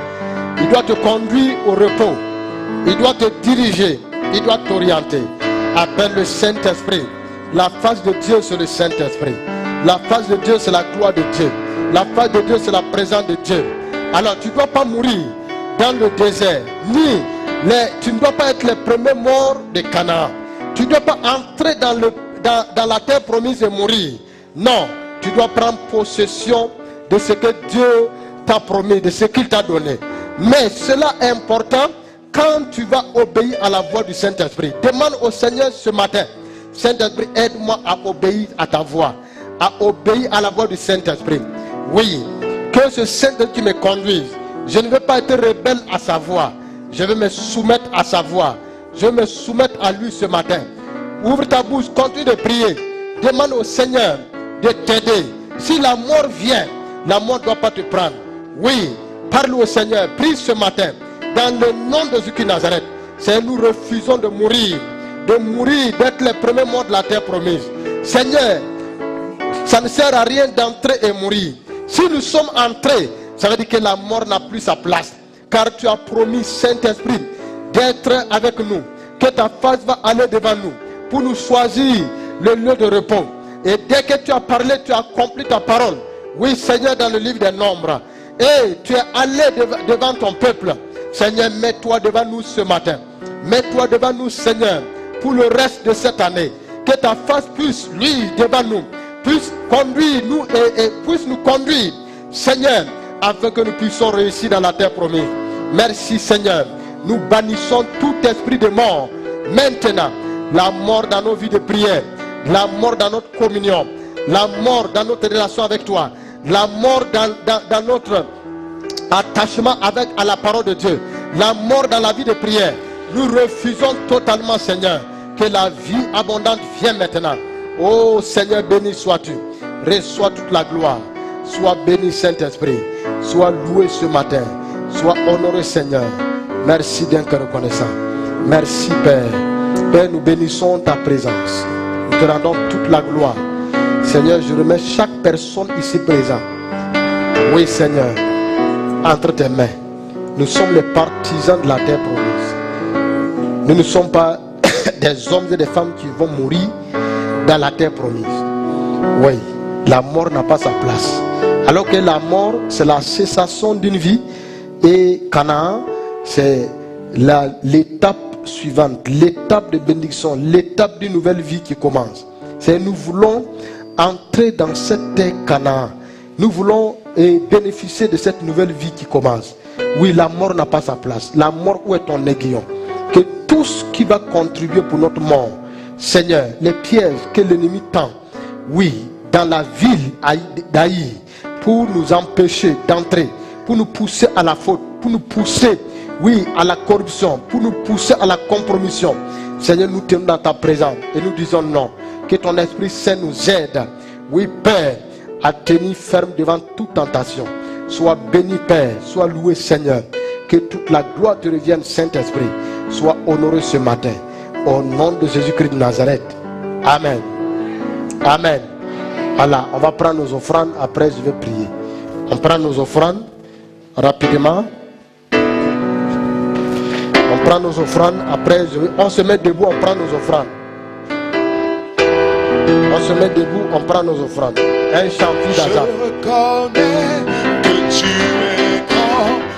Il doit te conduire au repos. Il doit te diriger. Il doit t'orienter. Appelle le Saint-Esprit. La face de Dieu, c'est le Saint-Esprit. La face de Dieu, c'est la gloire de Dieu. La face de Dieu, c'est la présence de Dieu. Alors, tu ne dois pas mourir dans le désert. Tu ne dois pas être les premiers morts de Canaan. Tu ne dois pas entrer dans la terre promise et mourir. Non, tu dois prendre possession de ce que Dieu t'a promis, de ce qu'il t'a donné. Mais cela est important quand tu vas obéir à la voix du Saint-Esprit. Demande au Seigneur ce matin: Saint-Esprit, aide-moi à obéir à ta voix, à obéir à la voix du Saint-Esprit. Oui, que ce Saint-Esprit me conduise. Je ne veux pas être rebelle à sa voix. Je veux me soumettre à sa voix. Je veux me soumettre à lui ce matin. Ouvre ta bouche, continue de prier. Demande au Seigneur de t'aider. Si la mort vient, la mort ne doit pas te prendre. Oui, parle au Seigneur. Prie ce matin. Dans le nom de Jésus-Christ Nazareth. C'est nous refusons de mourir, d'être les premiers morts de la terre promise. Seigneur, ça ne sert à rien d'entrer et mourir. Si nous sommes entrés, ça veut dire que la mort n'a plus sa place. Car tu as promis, Saint-Esprit, d'être avec nous. Que ta face va aller devant nous pour nous choisir le lieu de repos. Et dès que tu as parlé, tu as accompli ta parole. Oui, Seigneur, dans le livre des Nombres. Et tu es allé devant ton peuple. Seigneur, mets-toi devant nous ce matin. Mets-toi devant nous, Seigneur, pour le reste de cette année. Que ta face puisse, lui, devant nous, puisse conduire nous et puisse nous conduire, Seigneur, afin que nous puissions réussir dans la terre promise. Merci, Seigneur. Nous bannissons tout esprit de mort. Maintenant, la mort dans nos vies de prière, la mort dans notre communion, la mort dans notre relation avec toi, la mort dans notre attachement à la parole de Dieu, la mort dans la vie de prière. Nous refusons totalement, Seigneur, que la vie abondante vienne maintenant. Oh Seigneur, béni sois-tu. Reçois toute la gloire. Sois béni, Saint-Esprit. Sois loué ce matin. Sois honoré, Seigneur. Merci d'un cœur reconnaissant. Merci, Père. Père, nous bénissons ta présence. Nous te rendons toute la gloire. Seigneur, je remets chaque personne ici présente. Oui, Seigneur, entre tes mains. Nous sommes les partisans de la terre promise. Nous ne sommes pas des hommes et des femmes qui vont mourir dans la terre promise. Oui, la mort n'a pas sa place. Alors que la mort, c'est la cessation d'une vie. Et Canaan, c'est l'étape suivante, l'étape de bénédiction, l'étape d'une nouvelle vie qui commence. C'est nous voulons entrer dans cette terre Canaan. Nous voulons bénéficier de cette nouvelle vie qui commence. Oui, la mort n'a pas sa place. La mort, où est ton aiguillon? Que tout ce qui va contribuer pour notre mort, Seigneur, les pièges que l'ennemi tend, oui, dans la ville d'Aïe, pour nous empêcher d'entrer, pour nous pousser à la faute, pour nous pousser, oui, à la corruption, pour nous pousser à la compromission. Seigneur, nous tenons dans ta présence et nous disons non. Que ton Esprit Saint nous aide, oui, Père, à tenir ferme devant toute tentation. Sois béni, Père, sois loué, Seigneur. Que toute la gloire te revienne, Saint-Esprit. Sois honoré ce matin. Au nom de Jésus-Christ de Nazareth. Amen. Amen. Voilà, on va prendre nos offrandes. Après, je vais prier. On prend nos offrandes rapidement. On prend nos offrandes. Après, on se met debout, on prend nos offrandes. On se met debout, on prend nos offrandes. Un chant d'Azaph.